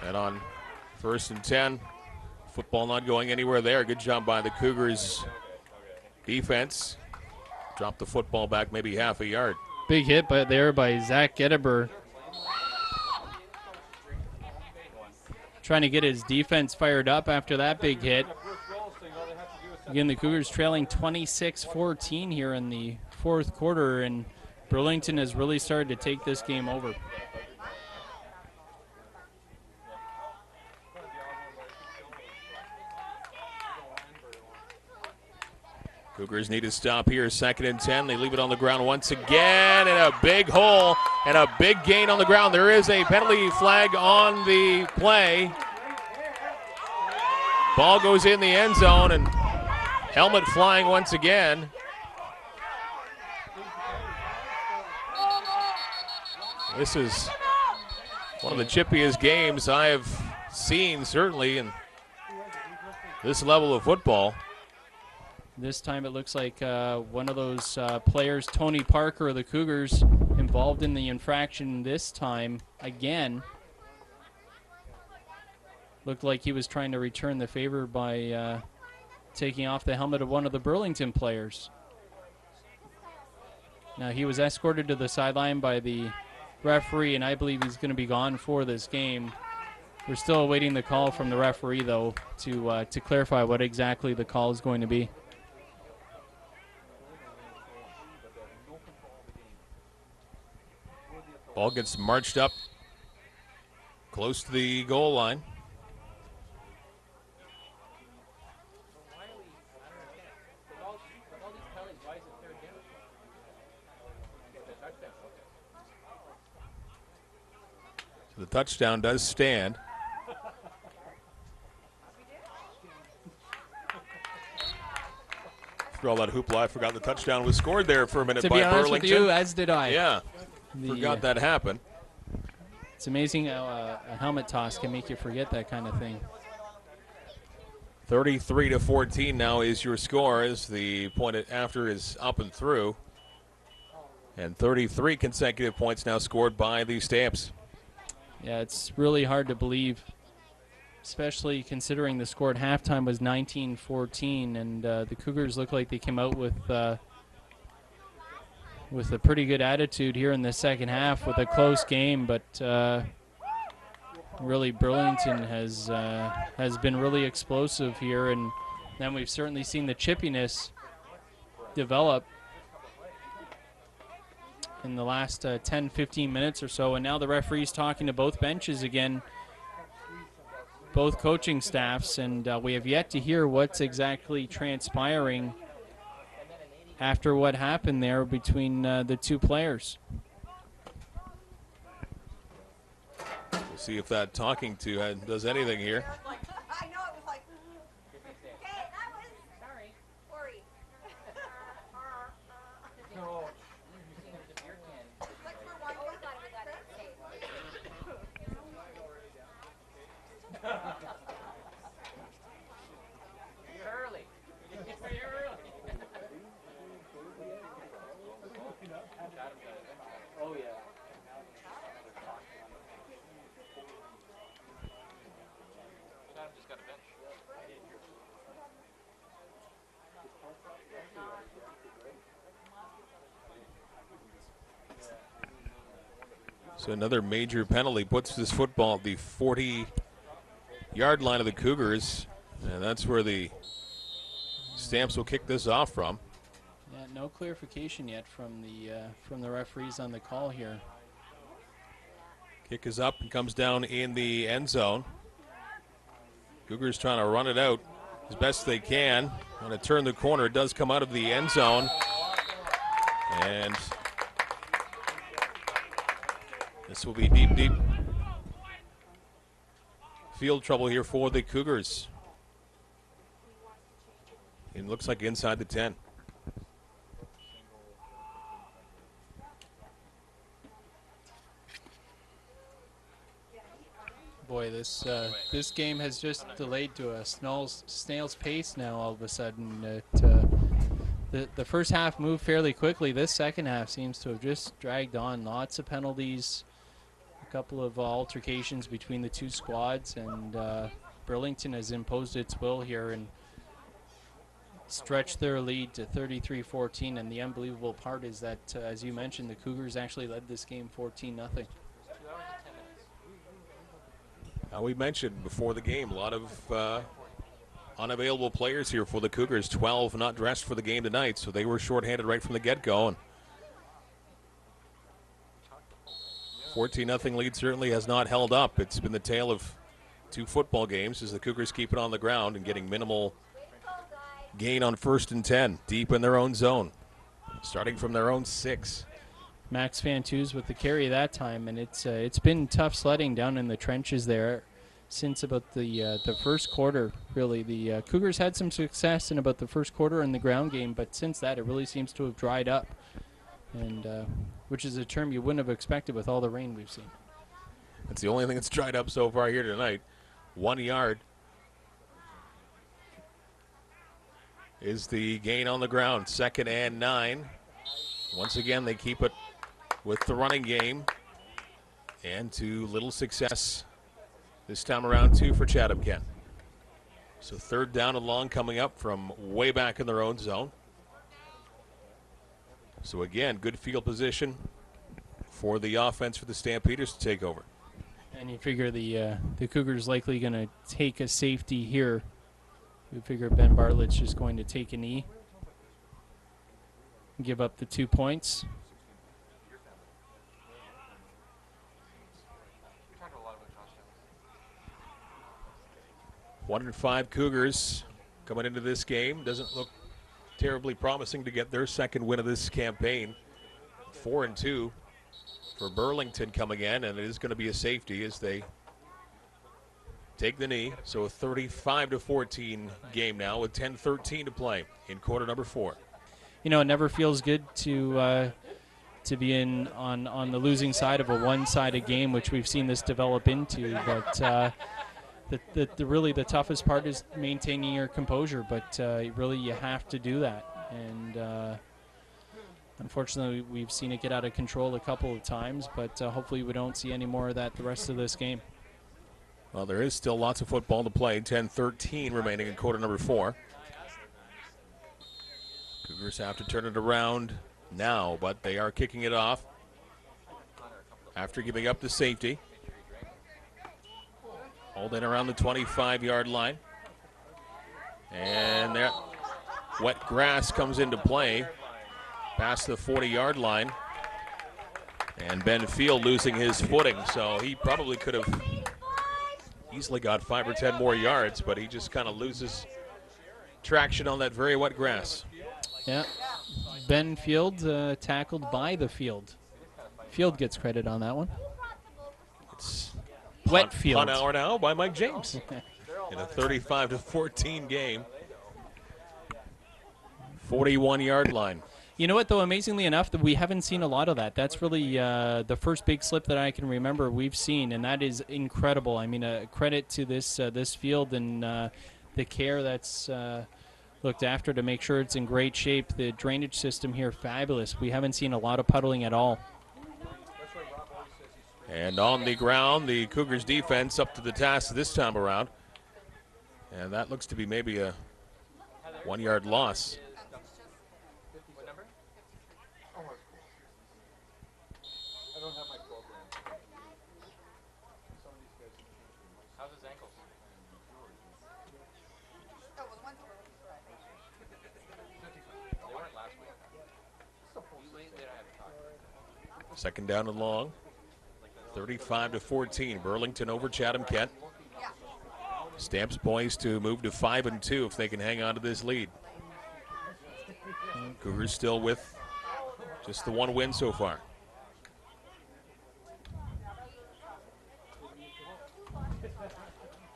And on 1st and 10, football not going anywhere there. Good job by the Cougars defense. Dropped the football back maybe half a yard. Big hit there by Zach Gedeber. Trying to get his defense fired up after that big hit. Again, the Cougars trailing 26-14 here in the fourth quarter, and Burlington has really started to take this game over. Cougars need to stop here, 2nd and 10. They leave it on the ground once again, and a big hole and a big gain on the ground. There is a penalty flag on the play. Ball goes in the end zone, and helmet flying once again. This is one of the chippiest games I have seen, certainly, in this level of football. This time it looks like one of those players, Tony Parker of the Cougars, involved in the infraction this time again. Looked like he was trying to return the favor by taking off the helmet of one of the Burlington players. Now he was escorted to the sideline by the referee, and I believe he's going to be gone for this game. We're still awaiting the call from the referee, though, to clarify what exactly the call is going to be. Ball gets marched up close to the goal line. So the touchdown does stand. Through all that hoopla, I forgot the touchdown was scored there for a minute To by be honest Burlington. with you, as did I. Yeah, forgot that happened. It's amazing how a helmet toss can make you forget that kind of thing. 33-14 now is your score as the point after is up and through. And 33 consecutive points now scored by the Stamps. Yeah, it's really hard to believe, especially considering the score at halftime was 19-14, and the Cougars look like they came out with a pretty good attitude here in the second half with a close game, but really Burlington has been really explosive here, and then we've certainly seen the chippiness develop in the last 10-15 minutes or so, and now the referee's talking to both benches again, both coaching staffs, and we have yet to hear what's exactly transpiring after what happened there between the two players. We'll see if that talking to does anything here. I know, it was like, okay, that was, sorry, Corey. No. Like for one, we thought we got it safe. You're early. You're early. Oh, yeah. Chatham just got a bench. So another major penalty puts this football at the 40-yard line of the Cougars, and that's where the Stamps will kick this off from. Yeah, no clarification yet from the referees on the call here. Kick is up and comes down in the end zone. Cougars trying to run it out as best they can. Want to turn the corner. It does come out of the end zone. And this will be deep field trouble here for the Cougars. It looks like inside the 10. Boy, this game has just delayed to a snail's pace now all of a sudden. The first half moved fairly quickly. This second half seems to have just dragged on. Lots of penalties, a couple of altercations between the two squads, and Burlington has imposed its will here and stretched their lead to 33-14. And the unbelievable part is that, as you mentioned, the Cougars actually led this game 14-0. We mentioned before the game, a lot of unavailable players here for the Cougars. 12 not dressed for the game tonight, so they were shorthanded right from the get-go. And 14-0 lead certainly has not held up. It's been the tale of two football games as the Cougars keep it on the ground and getting minimal gain on 1st and 10, deep in their own zone, starting from their own 6. Max Fantus with the carry that time, and it's been tough sledding down in the trenches there since about the first quarter. Really, the Cougars had some success in about the first quarter in the ground game, but since that, it really seems to have dried up, and which is a term you wouldn't have expected with all the rain we've seen. That's the only thing that's dried up so far here tonight. 1 yard is the gain on the ground. 2nd and 9. Once again, they keep it with the running game, and to little success this time around too for Chatham-Kent. So 3rd down and long coming up from way back in their own zone. So again, good field position for the offense for the Stampeders to take over. And you figure the Cougars likely going to take a safety here. We figure Ben Bartlett's just going to take a knee, give up the 2 points. We talked a lot about Josh Jones. 1-5 Cougars coming into this game. Doesn't look terribly promising to get their second win of this campaign. 4-2 for Burlington coming in, and it is going to be a safety as they take the knee. So a 35-14 game now with 10:13 to play in quarter number 4. You know, it never feels good to be in on the losing side of a one-sided game, which we've seen this develop into. But really the toughest part is maintaining your composure. But really, you have to do that. And unfortunately, we've seen it get out of control a couple of times. But hopefully, we don't see any more of that the rest of this game. Well, there is still lots of football to play. 10:13 remaining in quarter number 4. Cougars have to turn it around now, but they are kicking it off after giving up the safety. Holding around the 25-yard line. And that wet grass comes into play past the 40-yard line. And Ben Field losing his footing, so he probably could have easily got 5 or 10 more yards, but he just kind of loses traction on that very wet grass. Yeah, Ben Field tackled by the field. Field gets credit on that one. It's wet field. Punt hour now by Mike James in a 35-14 game. 41-yard line. You know what, though, amazingly enough, that we haven't seen a lot of that. That's really the first big slip that I can remember we've seen, and that is incredible. I mean, credit to this field and the care that's looked after to make sure it's in great shape. The drainage system here, fabulous. We haven't seen a lot of puddling at all. And on the ground, the Cougars defense up to the task this time around. And that looks to be maybe a 1-yard loss. What number? I don't have my program. How's his ankles? They weren't last week. They don't have to talk. Second down and long. 35-14. Burlington over Chatham-Kent. Stamps poised to move to 5-2 if they can hang on to this lead. Cougars still with just the one win so far.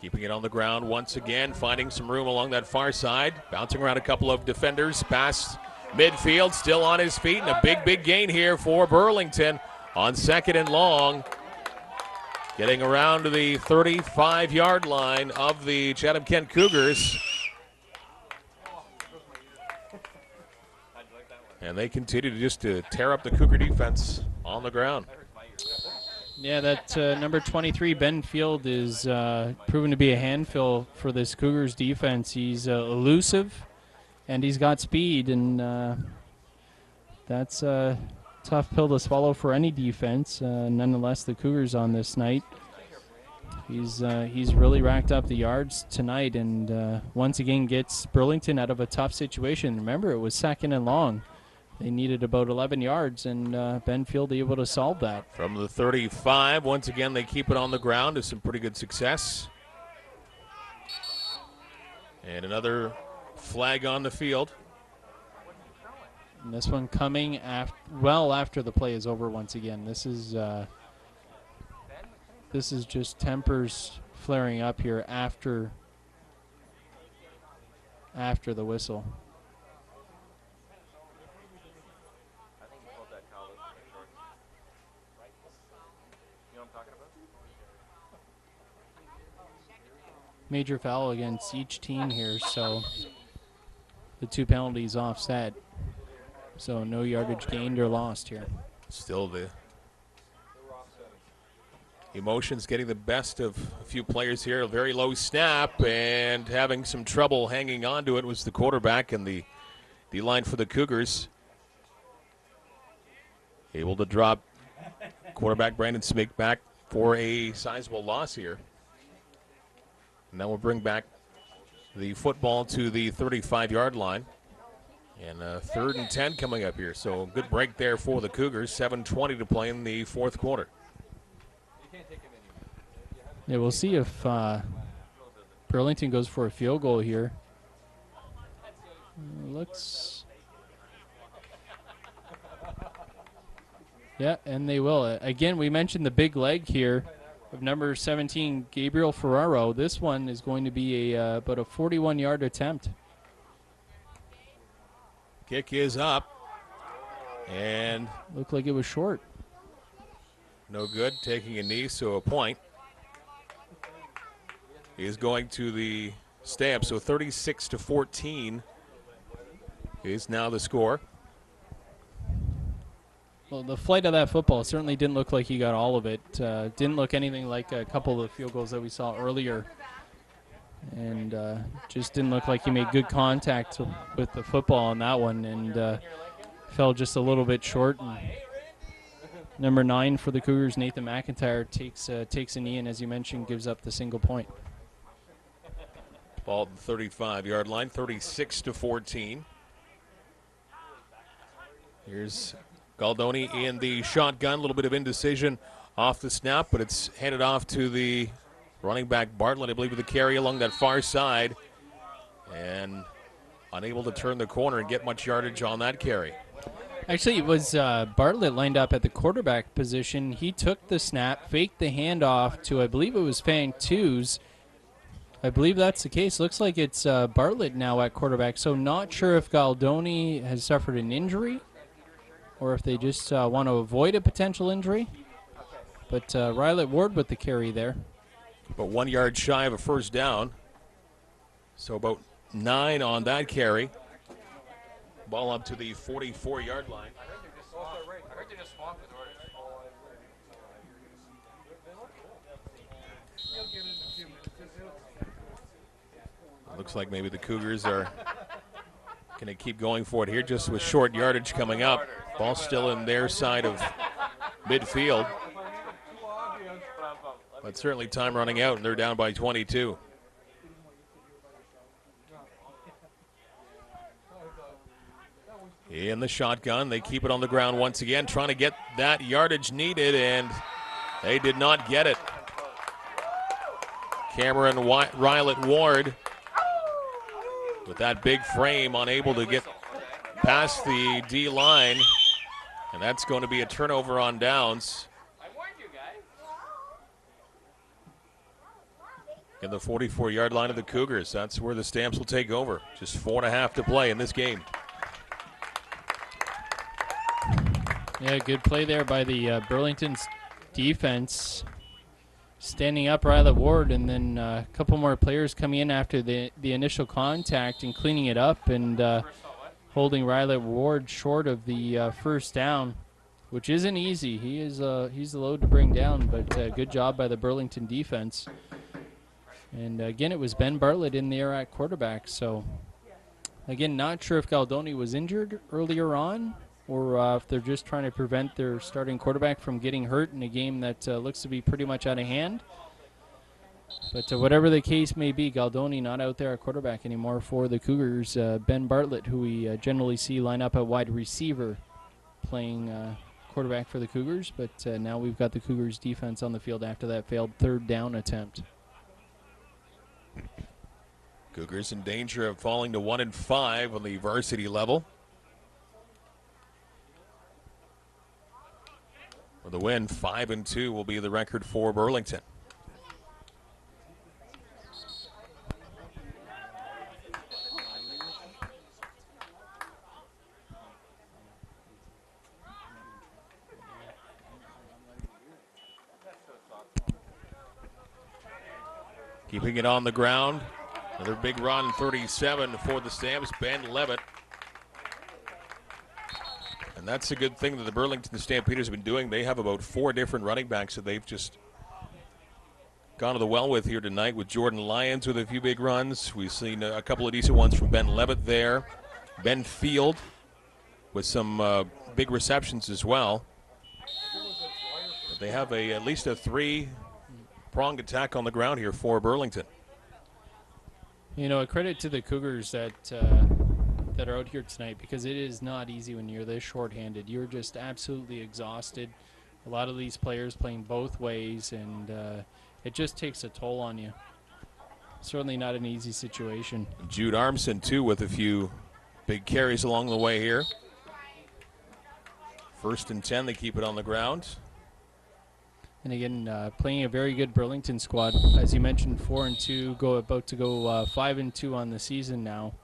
Keeping it on the ground once again, finding some room along that far side. Bouncing around a couple of defenders past midfield, still on his feet, and a big gain here for Burlington on second and long. Getting around to the 35-yard line of the Chatham-Kent Cougars. And they continue to tear up the Cougar defense on the ground. Yeah, that number 23, Ben Field, is proven to be a handful for this Cougars defense. He's elusive, and he's got speed, and that's a tough pill to swallow for any defense. Nonetheless, the Cougars on this night, he's really racked up the yards tonight, and once again gets Burlington out of a tough situation. Remember, it was second and long. They needed about 11 yards, and Ben Field able to solve that. From the 35, once again, they keep it on the ground to some pretty good success. And another flag on the field. And this one coming after the play is over once again. This is just tempers flaring up here after the whistle. I think he pulled that towel with my shorts. You know what I'm talking about? Major foul against each team here, so the 2 penalties offset. So no yardage gained or lost here. Still the emotions getting the best of a few players here. A very low snap and having some trouble hanging on to it was the quarterback and the line for the Cougars. Able to drop quarterback Brandon Smink back for a sizable loss here. And that will bring back the football to the 35-yard line. And 3rd and 10 coming up here. So good break there for the Cougars. 7:20 to play in the 4th quarter. Yeah, we'll see if Burlington goes for a field goal here. Looks. Yeah, and they will. Again, we mentioned the big leg here of number 17, Gabriel Ferraro. This one is going to be about a 41-yard attempt. Kick is up. And looked like it was short. No good. Taking a knee, so a point. He is going to the Stamp, so 36-14 is now the score. Well, the flight of that football certainly didn't look like he got all of it. Didn't look anything like a couple of field goals that we saw earlier. And just didn't look like he made good contact with the football on that one, and fell just a little bit short. And number 9 for the Cougars, Nathan McIntyre, takes a knee, and as you mentioned, gives up the single point. Ball at the 35-yard line, 36-14. Here's Galdoni in the shotgun. A little bit of indecision off the snap, but it's handed off to the running back Bartlett, I believe, with the carry along that far side. And unable to turn the corner and get much yardage on that carry. Actually, it was Bartlett lined up at the quarterback position. He took the snap, faked the handoff to, I believe it was Fang Twos. I believe that's the case. Looks like it's Bartlett now at quarterback. So not sure if Galdoni has suffered an injury or if they just want to avoid a potential injury. But Rylett Ward with the carry there. But 1 yard shy of a first down. So about 9 on that carry. Ball up to the 44-yard line. I heard they just swapped his orders. Looks like maybe the Cougars are going to keep going for it here, just with short yardage coming up. Ball still in their side of midfield. But certainly time running out, and they're down by 22. In the shotgun, they keep it on the ground once again, trying to get that yardage needed, and they did not get it. Cameron Rylett Ward with that big frame, unable to get past the D line, and that's going to be a turnover on downs. In the 44-yard line of the Cougars. That's where the Stamps will take over. Just 4.5 to play in this game. Yeah, good play there by the Burlington's defense. Standing up Rylett Ward, and then a couple more players coming in after the initial contact and cleaning it up and holding Rylett Ward short of the first down, which isn't easy. He's a load to bring down, but good job by the Burlington defense. And again, it was Ben Bartlett in there at quarterback. So again, not sure if Galdoni was injured earlier on, or if they're just trying to prevent their starting quarterback from getting hurt in a game that looks to be pretty much out of hand. But whatever the case may be, Galdoni not out there at quarterback anymore for the Cougars. Ben Bartlett, who we generally see line up at wide receiver, playing quarterback for the Cougars. But now we've got the Cougars defense on the field after that failed third down attempt. Cougars in danger of falling to 1-5 on the varsity level. With a win, 5-2 will be the record for Burlington. Keeping it on the ground. Another big run, 37 for the Stamps. Ben Levitt. And that's a good thing that the Burlington Stampeders have been doing. They have about 4 different running backs that they've just gone to the well with here tonight, with Jordan Lyons with a few big runs. We've seen a couple of decent ones from Ben Levitt there. Ben Field with some big receptions as well. They have at least a three-pronged attack on the ground here for Burlington. You know, a credit to the Cougars that are out here tonight, because it is not easy when you're this shorthanded. You're just absolutely exhausted. A lot of these players playing both ways, and it just takes a toll on you. Certainly not an easy situation. Jude Armson, too, with a few big carries along the way here. 1st and 10, they keep it on the ground. And again, playing a very good Burlington squad. As you mentioned, 4-2, about to go 5-2 on the season now.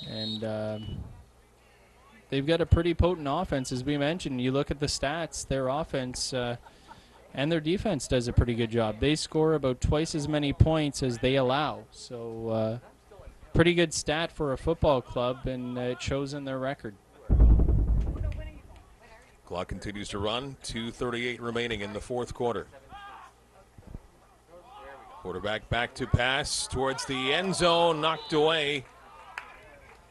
And they've got a pretty potent offense, as we mentioned. You look at the stats, their offense and their defense does a pretty good job. They score about twice as many points as they allow. So pretty good stat for a football club, and it shows in their record. Clock continues to run. 2:38 remaining in the 4th quarter. Quarterback back to pass towards the end zone, knocked away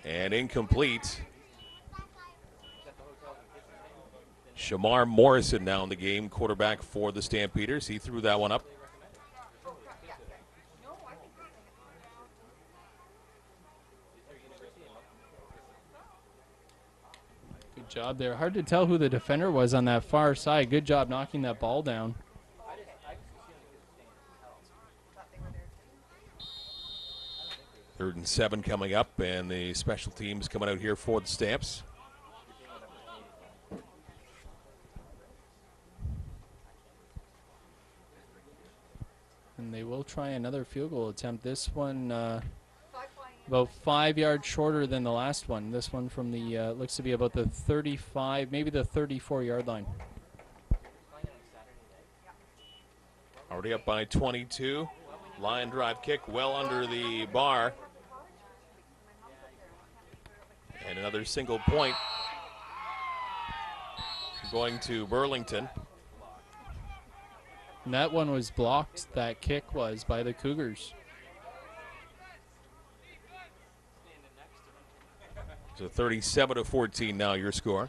and incomplete. Shamar Morrison now in the game, quarterback for the Stampeders. He threw that one up. Good job there. Hard to tell who the defender was on that far side. Good job knocking that ball down. 3rd and 7 coming up, and the special teams coming out here for the Stamps. And they will try another field goal attempt. This one about 5 yards shorter than the last one. This one from the looks to be about the 35, maybe the 34-yard line. Already up by 22. Line drive kick well under the bar. And another single point going to Burlington. And that one was blocked, that kick was, by the Cougars. So 37-14 now your score.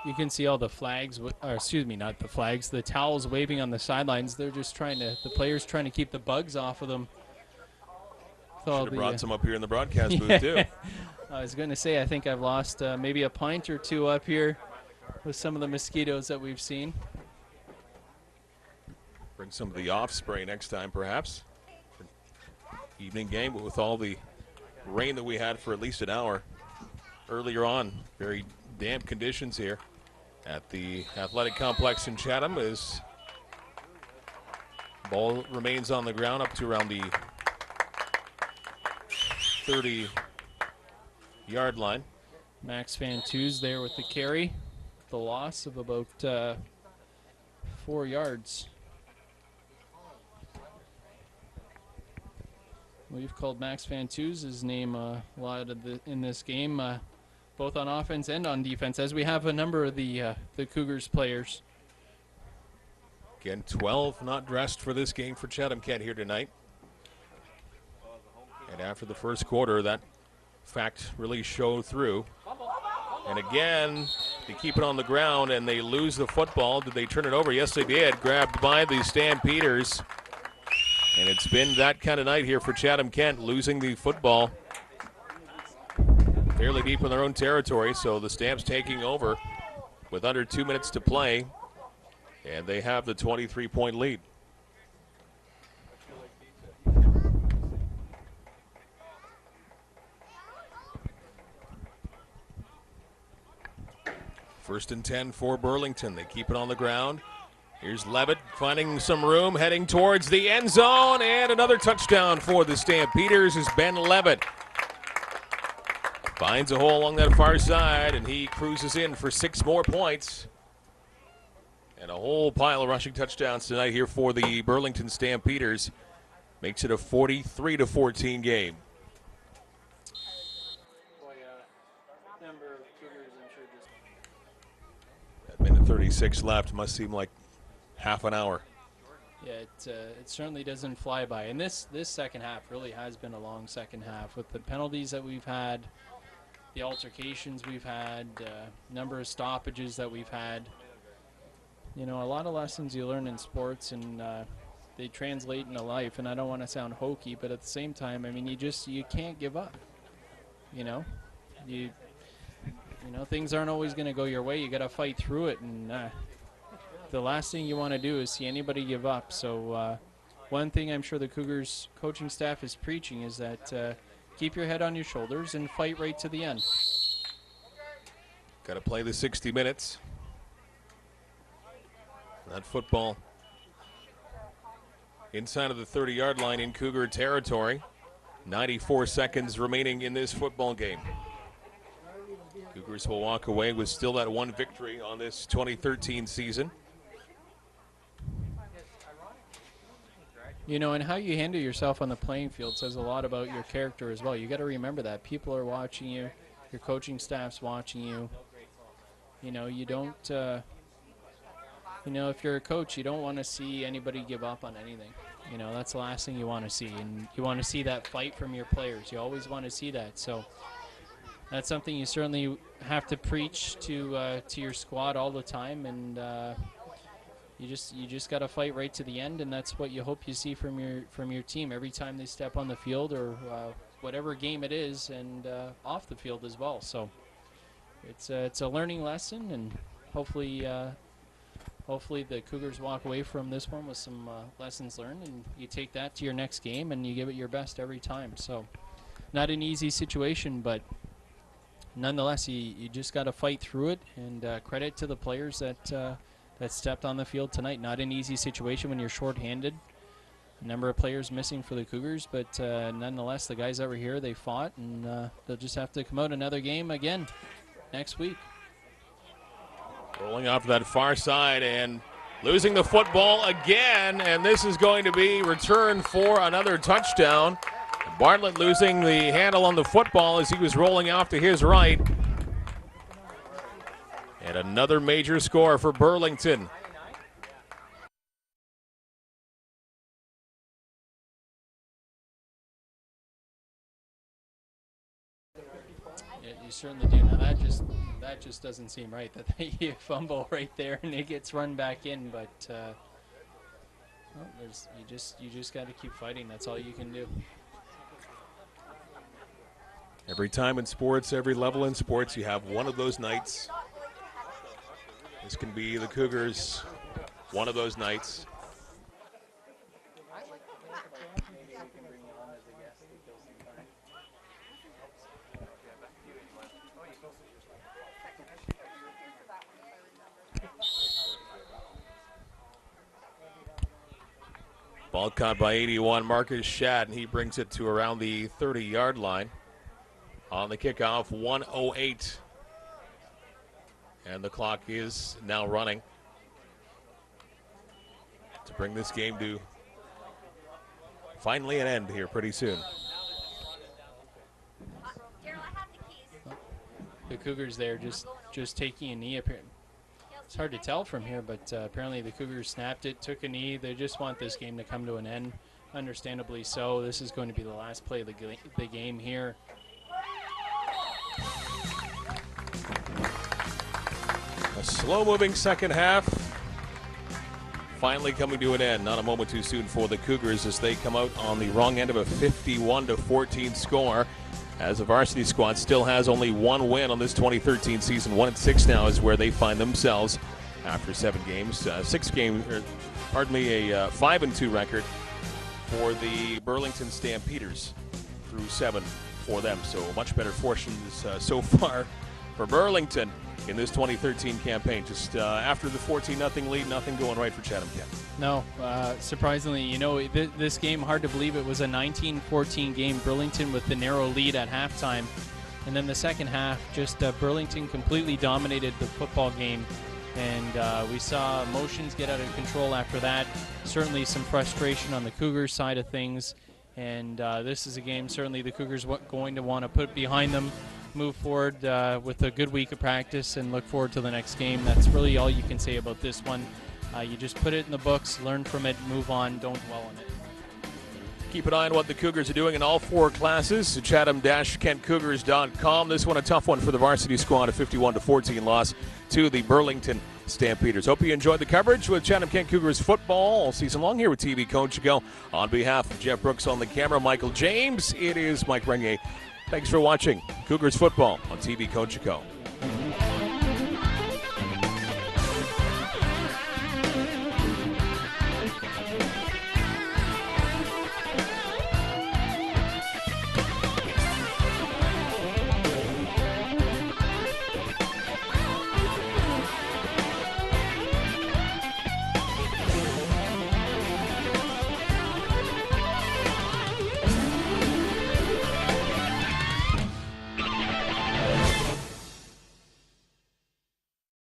You can see all the flags, or excuse me, not the flags, the towels waving on the sidelines. They're just trying to, the players trying to keep the bugs off of them. Should have brought some up here in the broadcast booth, too. I was going to say, I think I've lost maybe a pint or two up here with some of the mosquitoes that we've seen. Bring some of the off spray next time, perhaps. Evening game, but with all the rain that we had for at least an hour earlier on, very damp conditions here at the athletic complex in Chatham as ball remains on the ground up to around the 30-yard line. Max Van Toos there with the carry, the loss of about 4 yards. We've called Max Van Toos' name a lot of in this game, both on offense and on defense, as we have a number of the Cougars players. Again, 12 not dressed for this game for Chatham-Kent here tonight. And after the first quarter, that fact really showed through. And again, they keep it on the ground and they lose the football. Did they turn it over? Yes, they did. Grabbed by the Stampeders. And it's been that kind of night here for Chatham-Kent, losing the football fairly deep in their own territory. So the Stamps taking over with under 2 minutes to play. And they have the 23-point lead. First and 10 for Burlington. They keep it on the ground. Here's Levitt finding some room, heading towards the end zone, and another touchdown for the Stampeders is Ben Levitt. Finds a hole along that far side, and he cruises in for 6 more points. And a whole pile of rushing touchdowns tonight here for the Burlington Stampeders. Makes it a 43-14 game. 1:36 left. Must seem like half an hour. Yeah, it certainly doesn't fly by. And this second half really has been a long second half with the penalties that we've had, the altercations we've had, number of stoppages that we've had. You know, a lot of lessons you learn in sports, and they translate into life. And I don't want to sound hokey, but at the same time, I mean, you can't give up. You know, you know, things aren't always going to go your way. You got to fight through it, and the last thing you want to do is see anybody give up. So one thing I'm sure the Cougars coaching staff is preaching is that keep your head on your shoulders and fight right to the end. Got to play the 60 minutes. That football inside of the 30-yard line in Cougar territory. 94 seconds remaining in this football game. Cougars will walk away with still that one victory on this 2013 season. You know, and how you handle yourself on the playing field says a lot about your character as well. You got to remember that people are watching you, your coaching staff's watching you. You know, you don't. You know, if you're a coach, you don't want to see anybody give up on anything. You know, that's the last thing you want to see, and you want to see that fight from your players. You always want to see that. So that's something you certainly have to preach to your squad all the time, and you just got to fight right to the end, and that's what you hope you see from your team every time they step on the field, or whatever game it is, and off the field as well. So it's a learning lesson, and hopefully the Cougars walk away from this one with some lessons learned, and you take that to your next game and you give it your best every time. So not an easy situation, but nonetheless, you just got to fight through it, and credit to the players that stepped on the field tonight. Not an easy situation when you're shorthanded. A number of players missing for the Cougars, but nonetheless, the guys that were here, they fought, and they'll just have to come out another game again next week. Rolling off to that far side and losing the football again, and this is going to be returned for another touchdown. Bartlett losing the handle on the football as he was rolling off to his right. And another major score for Burlington. Yeah, you certainly do. Now that just doesn't seem right, that you fumble right there and it gets run back in. But well, you just got to keep fighting. That's all you can do. Every time in sports, every level in sports, you have one of those nights. This can be the Cougars, one of those nights. Ball caught by 81, Marcus Shad, and he brings it to around the 30-yard line. On the kickoff, 1:08. And the clock is now running to bring this game to finally an end here pretty soon. The Cougars there just taking a knee. It's hard to tell from here, but apparently the Cougars snapped it, took a knee. They just want this game to come to an end, understandably so. This is going to be the last play of the game here. A slow-moving second half finally coming to an end. Not a moment too soon for the Cougars as they come out on the wrong end of a 51-14 score. As the varsity squad still has only one win on this 2013 season. 1-6 now is where they find themselves after 7 games. A 5-2 record for the Burlington Stampeders through 7 for them. So much better fortunes so far for Burlington in this 2013 campaign. Just after the 14-0 lead, nothing going right for Chatham-Kent. No, surprisingly, you know, this game, hard to believe it was a 19-14 game. Burlington with the narrow lead at halftime. And then the second half, just Burlington completely dominated the football game. And we saw emotions get out of control after that. Certainly some frustration on the Cougars side of things. And this is a game certainly the Cougars going to want to put behind them move forward with a good week of practice and look forward to the next game. That's really all you can say about this one. You just put it in the books, learn from it, move on, don't dwell on it. Keep an eye on what the Cougars are doing in all 4 classes. Chatham-KentCougars.com. This one a tough one for the varsity squad, a 51-14 loss to the Burlington Stampeders. Hope you enjoyed the coverage with Chatham-Kent Cougars football all season long here with TV Coach to Go. On behalf of Jeff Brooks on the camera, Michael James, it is Mike Renier. Thanks for watching Cougars football on TV Coach to Go.